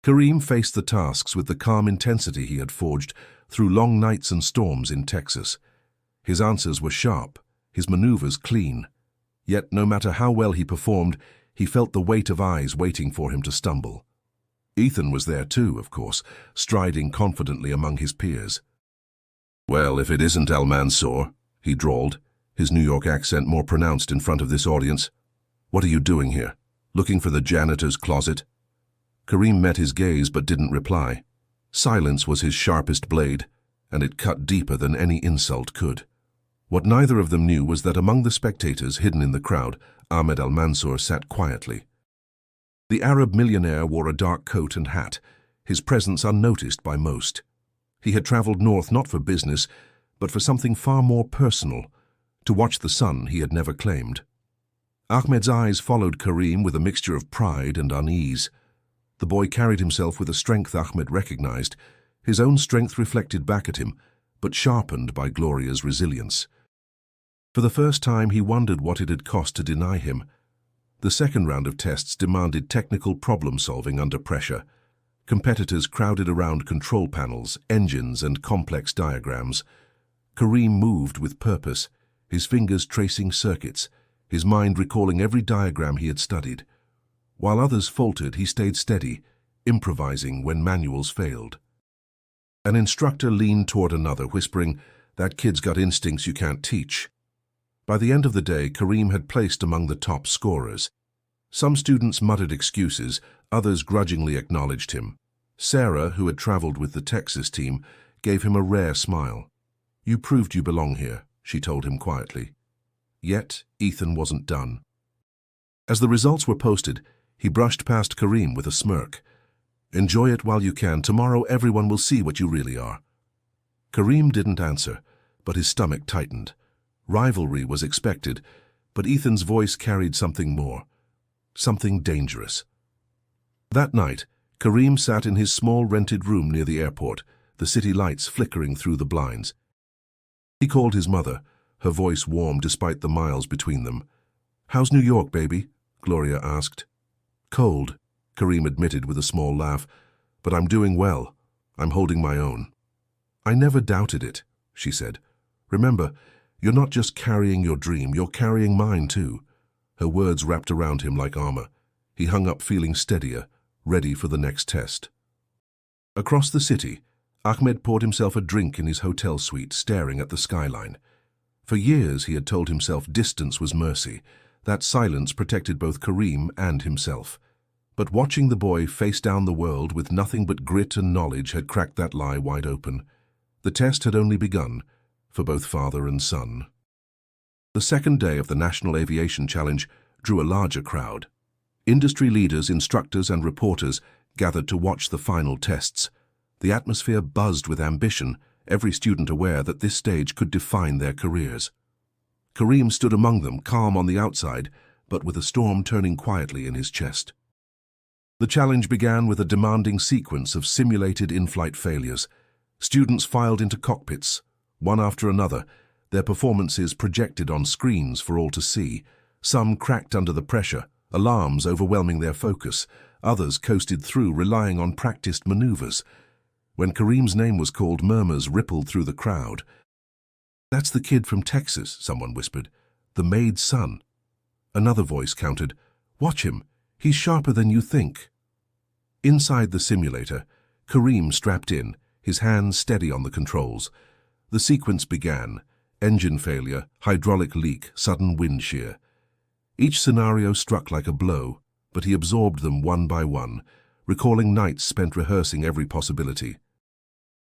Kareem faced the tasks with the calm intensity he had forged through long nights and storms in Texas. His answers were sharp, his maneuvers clean. Yet no matter how well he performed, he felt the weight of eyes waiting for him to stumble. Ethan was there too, of course, striding confidently among his peers. "Well, if it isn't Al-Mansour," he drawled, his New York accent more pronounced in front of this audience. "What are you doing here? Looking for the janitor's closet?" Kareem met his gaze but didn't reply. Silence was his sharpest blade, and it cut deeper than any insult could. What neither of them knew was that among the spectators hidden in the crowd, Ahmed Al-Mansour sat quietly. The Arab millionaire wore a dark coat and hat, his presence unnoticed by most. He had traveled north not for business, but for something far more personal, to watch the sun he had never claimed. Ahmed's eyes followed Kareem with a mixture of pride and unease. The boy carried himself with a strength Ahmed recognized, his own strength reflected back at him, but sharpened by Gloria's resilience. For the first time, he wondered what it had cost to deny him. The second round of tests demanded technical problem-solving under pressure. Competitors crowded around control panels, engines, and complex diagrams. Kareem moved with purpose, his fingers tracing circuits, his mind recalling every diagram he had studied. While others faltered, he stayed steady, improvising when manuals failed. An instructor leaned toward another, whispering, "That kid's got instincts you can't teach." By the end of the day, Kareem had placed among the top scorers. Some students muttered excuses, others grudgingly acknowledged him. Sarah, who had traveled with the Texas team, gave him a rare smile. "You proved you belong here," she told him quietly. Yet, Ethan wasn't done. As the results were posted, he brushed past Kareem with a smirk. "Enjoy it while you can. Tomorrow everyone will see what you really are." Kareem didn't answer, but his stomach tightened. Rivalry was expected, but Ethan's voice carried something more, something dangerous. That night, Kareem sat in his small rented room near the airport, the city lights flickering through the blinds. He called his mother, her voice warm despite the miles between them. "How's New York, baby?" Gloria asked. "Cold," Kareem admitted with a small laugh, "but I'm doing well. I'm holding my own." "I never doubted it," she said. "Remember, you're not just carrying your dream, you're carrying mine too." Her words wrapped around him like armor. He hung up feeling steadier, ready for the next test. Across the city, Ahmed poured himself a drink in his hotel suite, staring at the skyline. For years he had told himself distance was mercy, that silence protected both Kareem and himself. But watching the boy face down the world with nothing but grit and knowledge had cracked that lie wide open. The test had only begun, for both father and son. The second day of the National Aviation Challenge drew a larger crowd. Industry leaders, instructors and reporters gathered to watch the final tests. The atmosphere buzzed with ambition, every student aware that this stage could define their careers. Karim stood among them, calm on the outside, but with a storm turning quietly in his chest. The challenge began with a demanding sequence of simulated in-flight failures. Students filed into cockpits, one after another, their performances projected on screens for all to see. Some cracked under the pressure, alarms overwhelming their focus. Others coasted through, relying on practiced maneuvers. When Karim's name was called, murmurs rippled through the crowd. "That's the kid from Texas," someone whispered. "The Maid's son." Another voice countered, "Watch him. He's sharper than you think." Inside the simulator, Karim strapped in, his hands steady on the controls. The sequence began: engine failure, hydraulic leak, sudden wind shear. Each scenario struck like a blow, but he absorbed them one by one, recalling nights spent rehearsing every possibility.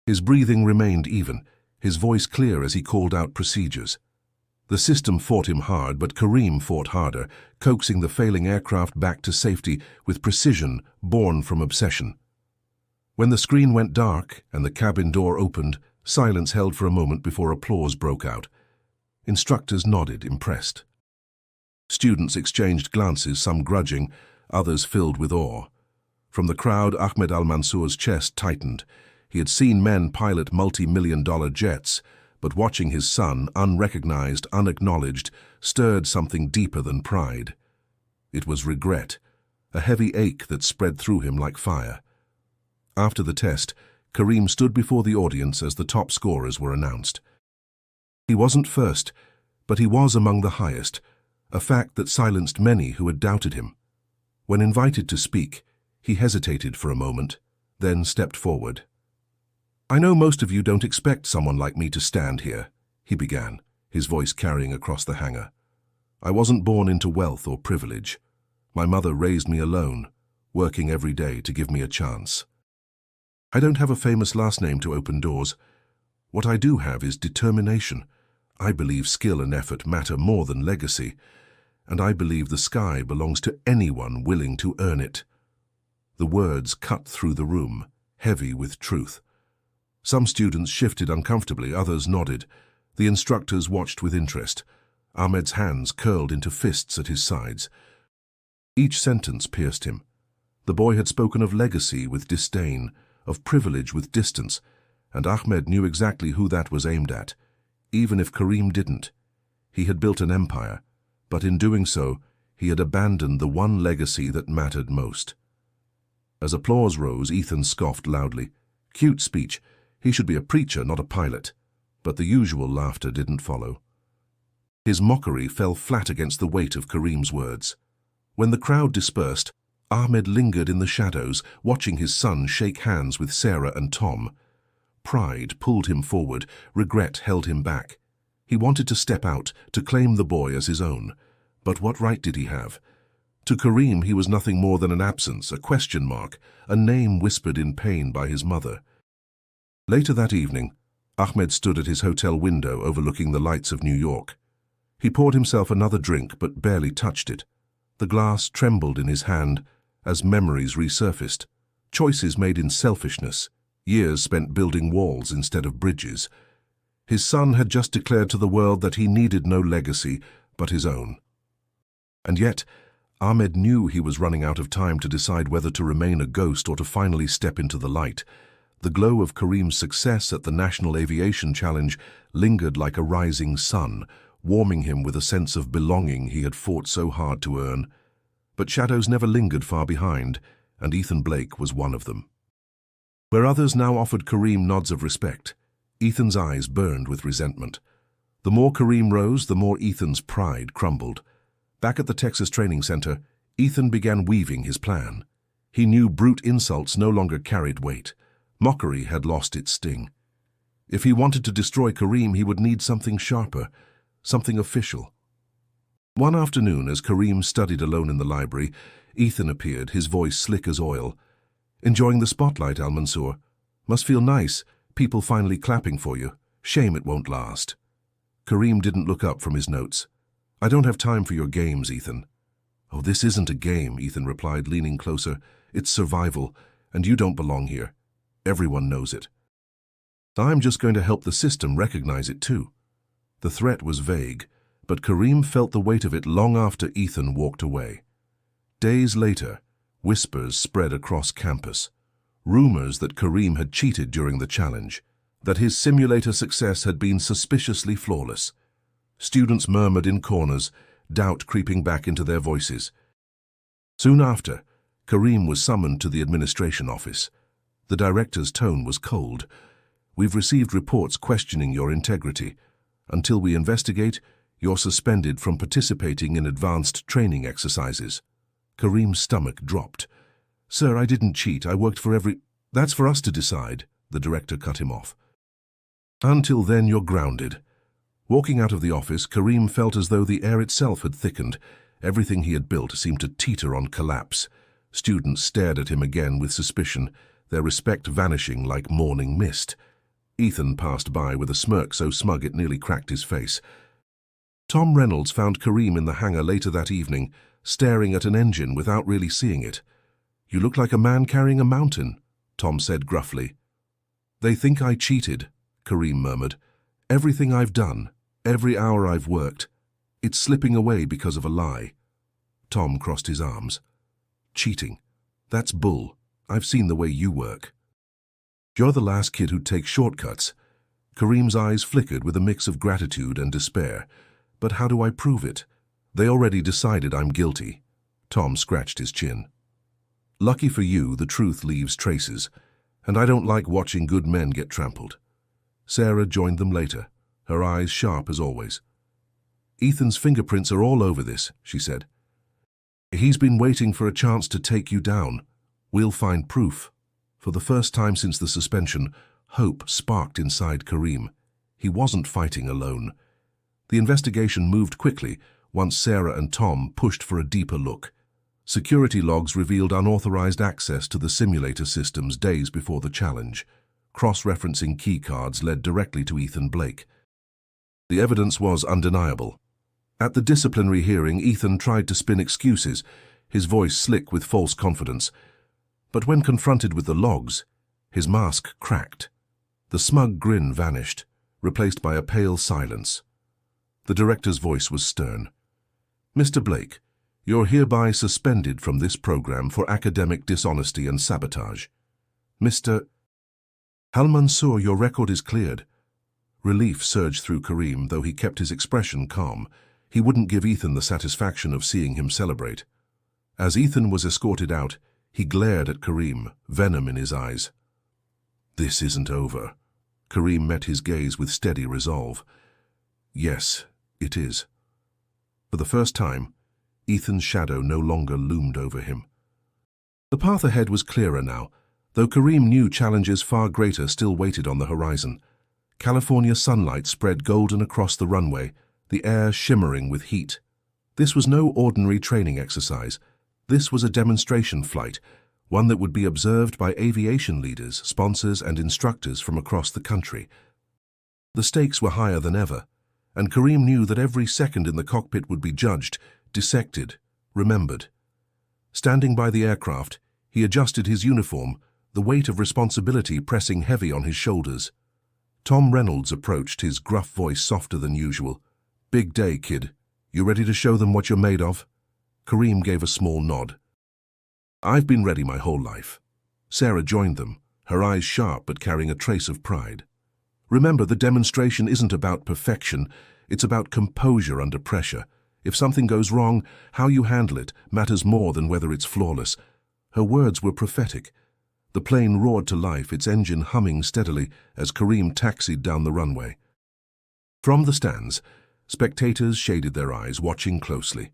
His breathing remained even, his voice clear as he called out procedures. The system fought him hard, but Karim fought harder, coaxing the failing aircraft back to safety with precision born from obsession. When the screen went dark and the cabin door opened, silence held for a moment before applause broke out. Instructors nodded, impressed. Students exchanged glances, some grudging, others filled with awe. From the crowd, Ahmed Al-Mansour's chest tightened. He had seen men pilot multi-million-dollar jets, but watching his son, unrecognized, unacknowledged, stirred something deeper than pride. It was regret, a heavy ache that spread through him like fire. After the test, Karim stood before the audience as the top scorers were announced. He wasn't first, but he was among the highest, a fact that silenced many who had doubted him. When invited to speak, he hesitated for a moment, then stepped forward. "I know most of you don't expect someone like me to stand here," he began, his voice carrying across the hangar. "I wasn't born into wealth or privilege. My mother raised me alone, working every day to give me a chance. I don't have a famous last name to open doors. What I do have is determination. I believe skill and effort matter more than legacy, and I believe the sky belongs to anyone willing to earn it." The words cut through the room, heavy with truth. Some students shifted uncomfortably, others nodded. The instructors watched with interest. Ahmed's hands curled into fists at his sides. Each sentence pierced him. The boy had spoken of legacy with disdain, of privilege with distance, and Ahmed knew exactly who that was aimed at, even if Karim didn't. He had built an empire, but in doing so, he had abandoned the one legacy that mattered most. As applause rose, Ethan scoffed loudly. Cute speech. He should be a preacher, not a pilot. But the usual laughter didn't follow. His mockery fell flat against the weight of Karim's words. When the crowd dispersed, Ahmed lingered in the shadows, watching his son shake hands with Sarah and Tom. Pride pulled him forward, regret held him back. He wanted to step out, to claim the boy as his own. But what right did he have? To Karim, he was nothing more than an absence, a question mark, a name whispered in pain by his mother. Later that evening, Ahmed stood at his hotel window overlooking the lights of New York. He poured himself another drink but barely touched it. The glass trembled in his hand as memories resurfaced. Choices made in selfishness, years spent building walls instead of bridges. His son had just declared to the world that he needed no legacy but his own. And yet, Ahmed knew he was running out of time to decide whether to remain a ghost or to finally step into the light. The glow of Karim's success at the National Aviation Challenge lingered like a rising sun, warming him with a sense of belonging he had fought so hard to earn. But shadows never lingered far behind, and Ethan Blake was one of them. Where others now offered Karim nods of respect, Ethan's eyes burned with resentment. The more Karim rose, the more Ethan's pride crumbled. Back at the Texas Training Center, Ethan began weaving his plan. He knew brute insults no longer carried weight. Mockery had lost its sting. If he wanted to destroy Karim, he would need something sharper, something official. One afternoon, as Karim studied alone in the library, Ethan appeared, his voice slick as oil. "Enjoying the spotlight, Al-Mansour? Must feel nice, people finally clapping for you. Shame it won't last." Kareem didn't look up from his notes. "I don't have time for your games, Ethan." "Oh, this isn't a game," Ethan replied, leaning closer. "It's survival, and you don't belong here. Everyone knows it. I'm just going to help the system recognize it too." The threat was vague, but Kareem felt the weight of it long after Ethan walked away. Days later, whispers spread across campus. Rumors that Kareem had cheated during the challenge, that his simulator success had been suspiciously flawless. Students murmured in corners, doubt creeping back into their voices. Soon after, Kareem was summoned to the administration office. The director's tone was cold. "We've received reports questioning your integrity. Until we investigate, you're suspended from participating in advanced training exercises." Kareem's stomach dropped. "Sir, I didn't cheat. I worked for every—" "That's for us to decide," the director cut him off. "Until then, you're grounded." Walking out of the office, Kareem felt as though the air itself had thickened. Everything he had built seemed to teeter on collapse. Students stared at him again with suspicion, their respect vanishing like morning mist. Ethan passed by with a smirk so smug it nearly cracked his face. Tom Reynolds found Kareem in the hangar later that evening, staring at an engine without really seeing it. "You look like a man carrying a mountain," Tom said gruffly. "They think I cheated," Kareem murmured. "Everything I've done, every hour I've worked, it's slipping away because of a lie." Tom crossed his arms. "Cheating? That's bull. I've seen the way you work." "You're the last kid who'd take shortcuts." Kareem's eyes flickered with a mix of gratitude and despair. "But how do I prove it? They already decided I'm guilty." Tom scratched his chin. "Lucky for you, the truth leaves traces, and I don't like watching good men get trampled." Sarah joined them later, her eyes sharp as always. "Ethan's fingerprints are all over this," she said. "He's been waiting for a chance to take you down. We'll find proof." For the first time since the suspension, hope sparked inside Kareem. He wasn't fighting alone. The investigation moved quickly once Sarah and Tom pushed for a deeper look. Security logs revealed unauthorized access to the simulator systems days before the challenge. Cross-referencing keycards led directly to Ethan Blake. The evidence was undeniable. At the disciplinary hearing, Ethan tried to spin excuses, his voice slick with false confidence. But when confronted with the logs, his mask cracked. The smug grin vanished, replaced by a pale silence. The director's voice was stern. "Mr. Blake, you're hereby suspended from this program for academic dishonesty and sabotage." "Mr. Al-Mansour, your record is cleared." Relief surged through Kareem, though he kept his expression calm. He wouldn't give Ethan the satisfaction of seeing him celebrate. As Ethan was escorted out, he glared at Kareem, venom in his eyes. "This isn't over." Kareem met his gaze with steady resolve. "Yes, it is." For the first time, Ethan's shadow no longer loomed over him. The path ahead was clearer now, though Kareem knew challenges far greater still waited on the horizon. California sunlight spread golden across the runway, the air shimmering with heat. This was no ordinary training exercise. This was a demonstration flight, one that would be observed by aviation leaders, sponsors, and instructors from across the country. The stakes were higher than ever, and Kareem knew that every second in the cockpit would be judged, dissected, remembered. Standing by the aircraft, he adjusted his uniform, the weight of responsibility pressing heavy on his shoulders. Tom Reynolds approached, his gruff voice softer than usual. "Big day, kid. You ready to show them what you're made of?" Kareem gave a small nod. "I've been ready my whole life." Sarah joined them, her eyes sharp but carrying a trace of pride. "Remember, the demonstration isn't about perfection. It's about composure under pressure. If something goes wrong, how you handle it matters more than whether it's flawless." Her words were prophetic. The plane roared to life, its engine humming steadily as Kareem taxied down the runway. From the stands, spectators shaded their eyes, watching closely.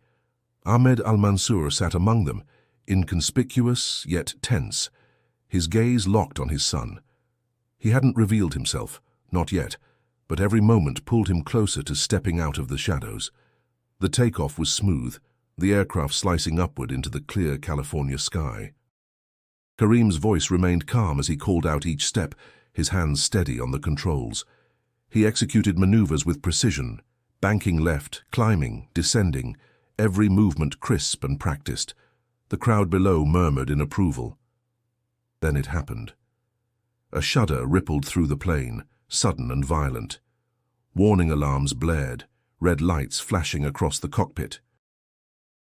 Ahmed Al-Mansour sat among them, inconspicuous yet tense, his gaze locked on his son. He hadn't revealed himself, not yet, but every moment pulled him closer to stepping out of the shadows. The takeoff was smooth, the aircraft slicing upward into the clear California sky. Kareem's voice remained calm as he called out each step, his hands steady on the controls. He executed maneuvers with precision, banking left, climbing, descending, every movement crisp and practiced. The crowd below murmured in approval. Then it happened. A shudder rippled through the plane, sudden and violent. Warning alarms blared, red lights flashing across the cockpit.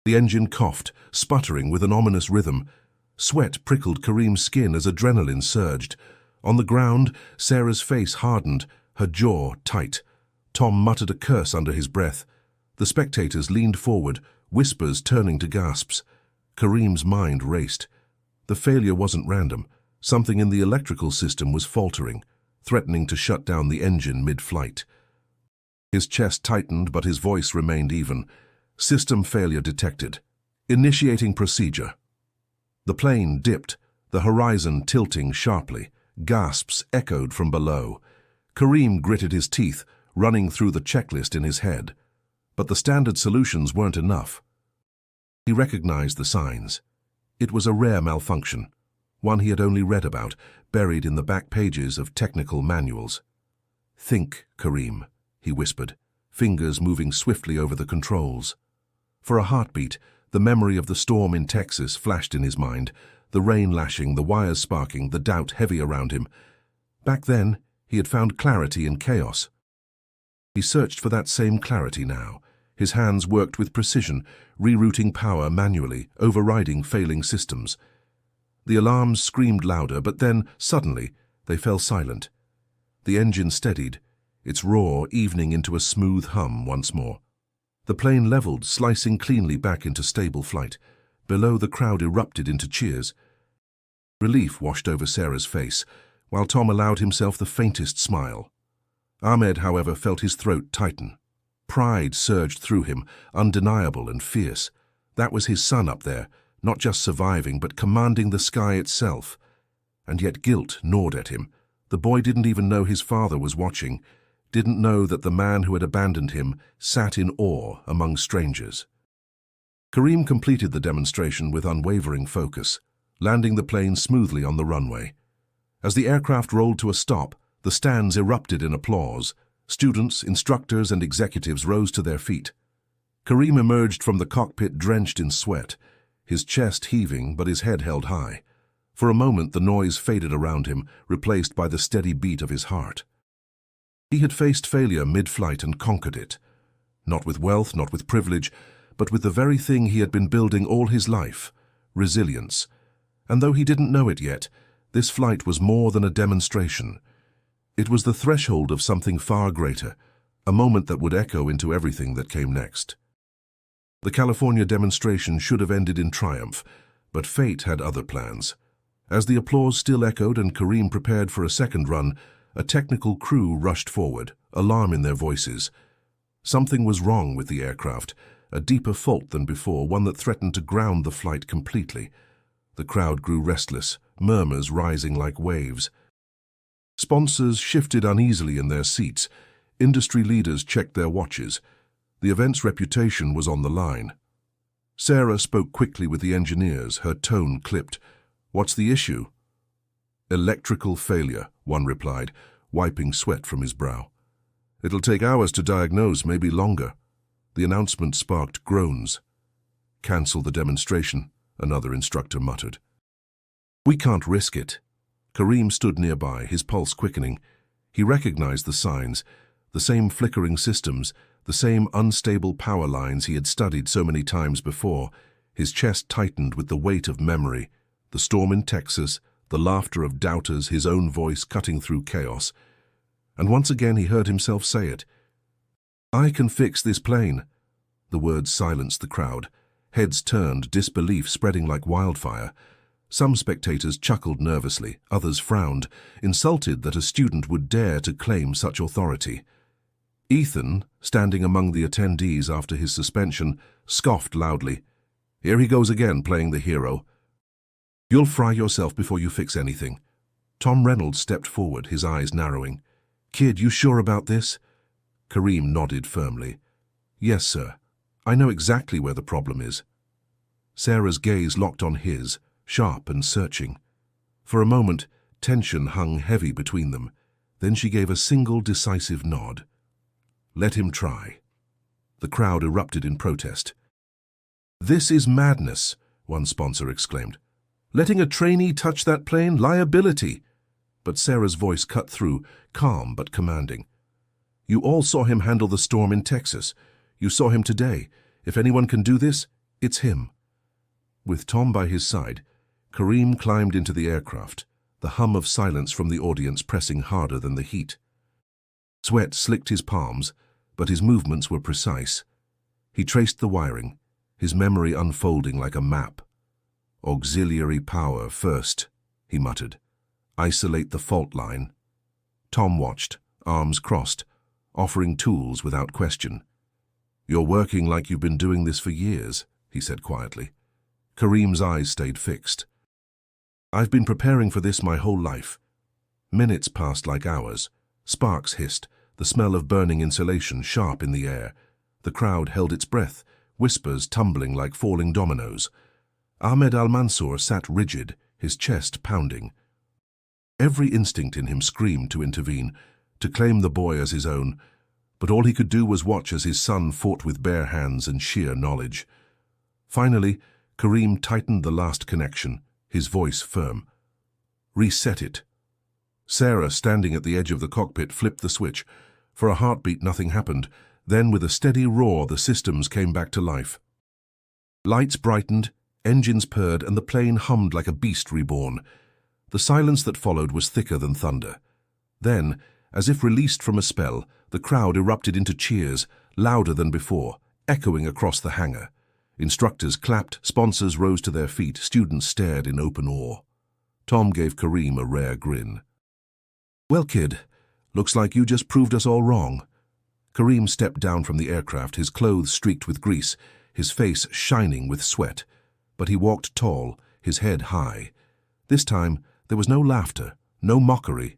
The engine coughed, sputtering with an ominous rhythm. Sweat prickled Kareem's skin as adrenaline surged. On the ground, Sarah's face hardened, her jaw tight. Tom muttered a curse under his breath. The spectators leaned forward, whispers turning to gasps. Kareem's mind raced. The failure wasn't random. Something in the electrical system was faltering, threatening to shut down the engine mid-flight. His chest tightened, but his voice remained even. System failure detected. Initiating procedure. The plane dipped, the horizon tilting sharply. Gasps echoed from below. Kareem gritted his teeth, running through the checklist in his head. But the standard solutions weren't enough. He recognized the signs. It was a rare malfunction, one he had only read about, buried in the back pages of technical manuals. "Think, Kareem," he whispered, fingers moving swiftly over the controls. For a heartbeat, the memory of the storm in Texas flashed in his mind, the rain lashing, the wires sparking, the doubt heavy around him. Back then, he had found clarity in chaos. He searched for that same clarity now. His hands worked with precision, rerouting power manually, overriding failing systems. The alarms screamed louder, but then, suddenly, they fell silent. The engine steadied, its roar evening into a smooth hum once more. The plane leveled, slicing cleanly back into stable flight. Below, the crowd erupted into cheers. Relief washed over Sarah's face, while Tom allowed himself the faintest smile. Ahmed, however, felt his throat tighten. Pride surged through him, undeniable and fierce. That was his son up there, not just surviving, but commanding the sky itself. And yet guilt gnawed at him. The boy didn't even know his father was watching, didn't know that the man who had abandoned him sat in awe among strangers. Kareem completed the demonstration with unwavering focus, landing the plane smoothly on the runway. As the aircraft rolled to a stop, the stands erupted in applause. Students, instructors, and executives rose to their feet. Kareem emerged from the cockpit drenched in sweat, his chest heaving but his head held high. For a moment the noise faded around him, replaced by the steady beat of his heart. He had faced failure mid-flight and conquered it. Not with wealth, not with privilege, but with the very thing he had been building all his life, resilience. And though he didn't know it yet, this flight was more than a demonstration. It was the threshold of something far greater, a moment that would echo into everything that came next. The California demonstration should have ended in triumph, but fate had other plans. As the applause still echoed and Kareem prepared for a second run, a technical crew rushed forward, alarm in their voices. Something was wrong with the aircraft, a deeper fault than before, one that threatened to ground the flight completely. The crowd grew restless, murmurs rising like waves. Sponsors shifted uneasily in their seats. Industry leaders checked their watches. The event's reputation was on the line. Sarah spoke quickly with the engineers, her tone clipped. "What's the issue?" "Electrical failure," one replied, wiping sweat from his brow. "It'll take hours to diagnose, maybe longer." The announcement sparked groans. "Cancel the demonstration," another instructor muttered. "We can't risk it." Kareem stood nearby, his pulse quickening. He recognized the signs, the same flickering systems, the same unstable power lines he had studied so many times before. His chest tightened with the weight of memory, the storm in Texas, the laughter of doubters, his own voice cutting through chaos. And once again he heard himself say it. "I can fix this plane." The words silenced the crowd. Heads turned, disbelief spreading like wildfire. Some spectators chuckled nervously, others frowned, insulted that a student would dare to claim such authority. Ethan, standing among the attendees after his suspension, scoffed loudly. "Here he goes again, playing the hero. You'll fry yourself before you fix anything." Tom Reynolds stepped forward, his eyes narrowing. "Kid, you sure about this?" Kareem nodded firmly. "Yes, sir. I know exactly where the problem is." Sarah's gaze locked on his, sharp and searching. For a moment, tension hung heavy between them. Then she gave a single decisive nod. Let him try. The crowd erupted in protest. This is madness, one sponsor exclaimed. Letting a trainee touch that plane? Liability! But Sarah's voice cut through, calm but commanding. You all saw him handle the storm in Texas. You saw him today. If anyone can do this, it's him. With Tom by his side, Kareem climbed into the aircraft, the hum of silence from the audience pressing harder than the heat. Sweat slicked his palms, but his movements were precise. He traced the wiring, his memory unfolding like a map. Auxiliary power first, he muttered. Isolate the fault line. Tom watched, arms crossed, offering tools without question. You're working like you've been doing this for years, he said quietly. Kareem's eyes stayed fixed. I've been preparing for this my whole life. Minutes passed like hours. Sparks hissed, the smell of burning insulation sharp in the air. The crowd held its breath, whispers tumbling like falling dominoes. Ahmed Al-Mansour sat rigid, his chest pounding. Every instinct in him screamed to intervene, to claim the boy as his own, but all he could do was watch as his son fought with bare hands and sheer knowledge. Finally, Kareem tightened the last connection, his voice firm. Reset it. Sarah, standing at the edge of the cockpit, flipped the switch. For a heartbeat, nothing happened. Then, with a steady roar, the systems came back to life. Lights brightened, engines purred, and the plane hummed like a beast reborn. The silence that followed was thicker than thunder. Then, as if released from a spell, the crowd erupted into cheers, louder than before, echoing across the hangar. Instructors clapped, sponsors rose to their feet, students stared in open awe. Tom gave Kareem a rare grin. Well, kid, looks like you just proved us all wrong. Kareem stepped down from the aircraft, his clothes streaked with grease, his face shining with sweat. But he walked tall, his head high. This time, there was no laughter, no mockery,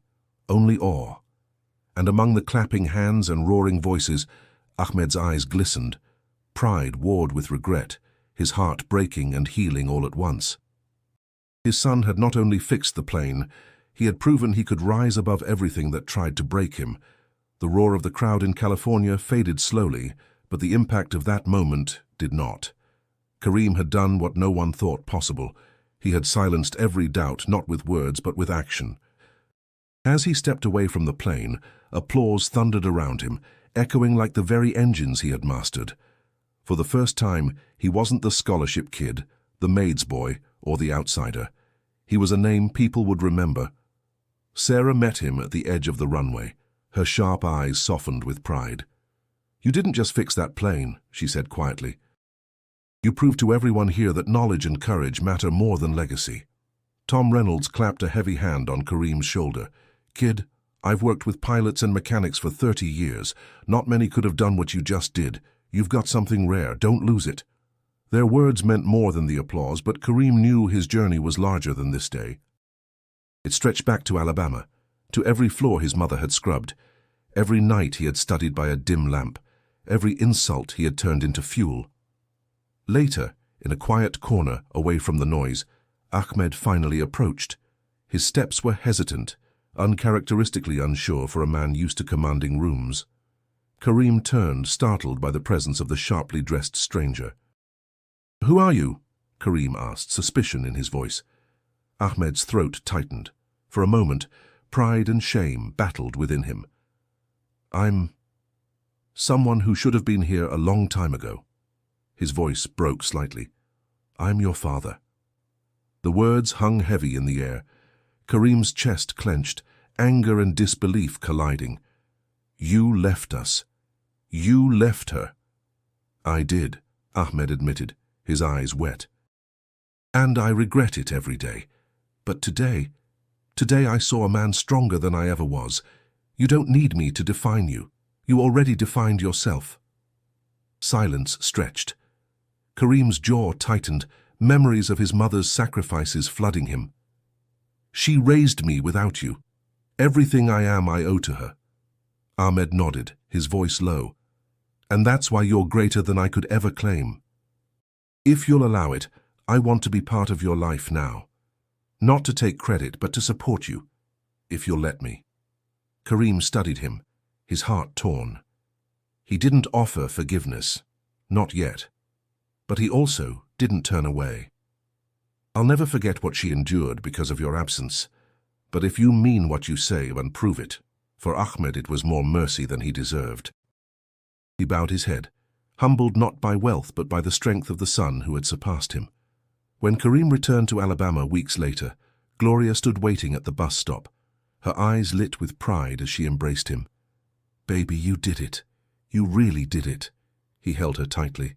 only awe. And among the clapping hands and roaring voices, Ahmed's eyes glistened. Pride warred with regret, his heart breaking and healing all at once. His son had not only fixed the plane, he had proven he could rise above everything that tried to break him. The roar of the crowd in California faded slowly, but the impact of that moment did not. Kareem had done what no one thought possible. He had silenced every doubt, not with words but with action. As he stepped away from the plane, applause thundered around him, echoing like the very engines he had mastered. For the first time, he wasn't the scholarship kid, the maid's boy, or the outsider. He was a name people would remember. Sarah met him at the edge of the runway, her sharp eyes softened with pride. You didn't just fix that plane, she said quietly. You proved to everyone here that knowledge and courage matter more than legacy. Tom Reynolds clapped a heavy hand on Kareem's shoulder. Kid, I've worked with pilots and mechanics for 30 years. Not many could have done what you just did. You've got something rare. Don't lose it. Their words meant more than the applause, but Kareem knew his journey was larger than this day. It stretched back to Alabama, to every floor his mother had scrubbed, every night he had studied by a dim lamp, every insult he had turned into fuel. Later, in a quiet corner away from the noise, Ahmed finally approached. His steps were hesitant, uncharacteristically unsure for a man used to commanding rooms. Kareem turned, startled by the presence of the sharply dressed stranger. Who are you? Kareem asked, suspicion in his voice. Ahmed's throat tightened. For a moment, pride and shame battled within him. I'm someone who should have been here a long time ago. His voice broke slightly. I'm your father. The words hung heavy in the air. Kareem's chest clenched, anger and disbelief colliding. You left us. You left her. I did, Ahmed admitted, his eyes wet. And I regret it every day. But today I saw a man stronger than I ever was. You don't need me to define you. You already defined yourself. Silence stretched. Kareem's jaw tightened, memories of his mother's sacrifices flooding him. She raised me without you. Everything I am I owe to her. Ahmed nodded, his voice low. And that's why you're greater than I could ever claim. If you'll allow it, I want to be part of your life now. Not to take credit, but to support you, if you'll let me. Karim studied him, his heart torn. He didn't offer forgiveness, not yet. But he also didn't turn away. I'll never forget what she endured because of your absence. But if you mean what you say, then prove it. For Ahmed it was more mercy than he deserved. He bowed his head, humbled not by wealth but by the strength of the son who had surpassed him. When Karim returned to Alabama weeks later, Gloria stood waiting at the bus stop, her eyes lit with pride as she embraced him. "Baby, you did it. You really did it." He held her tightly.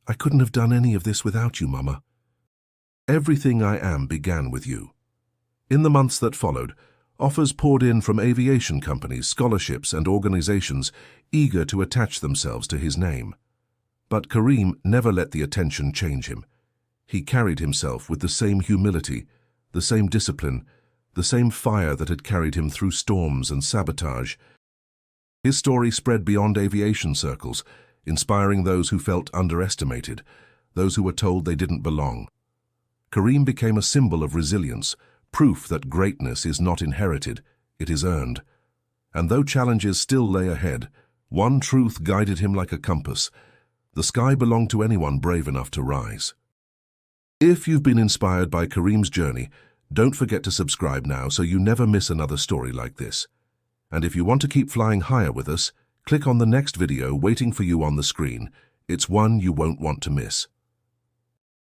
"I couldn't have done any of this without you, Mama. Everything I am began with you." In the months that followed, offers poured in from aviation companies, scholarships, and organizations eager to attach themselves to his name. But Karim never let the attention change him. He carried himself with the same humility, the same discipline, the same fire that had carried him through storms and sabotage. His story spread beyond aviation circles, inspiring those who felt underestimated, those who were told they didn't belong. Karim became a symbol of resilience, proof that greatness is not inherited, it is earned. And though challenges still lay ahead, one truth guided him like a compass: the sky belonged to anyone brave enough to rise. If you've been inspired by Karim's journey, don't forget to subscribe now so you never miss another story like this. And if you want to keep flying higher with us, click on the next video waiting for you on the screen. It's one you won't want to miss.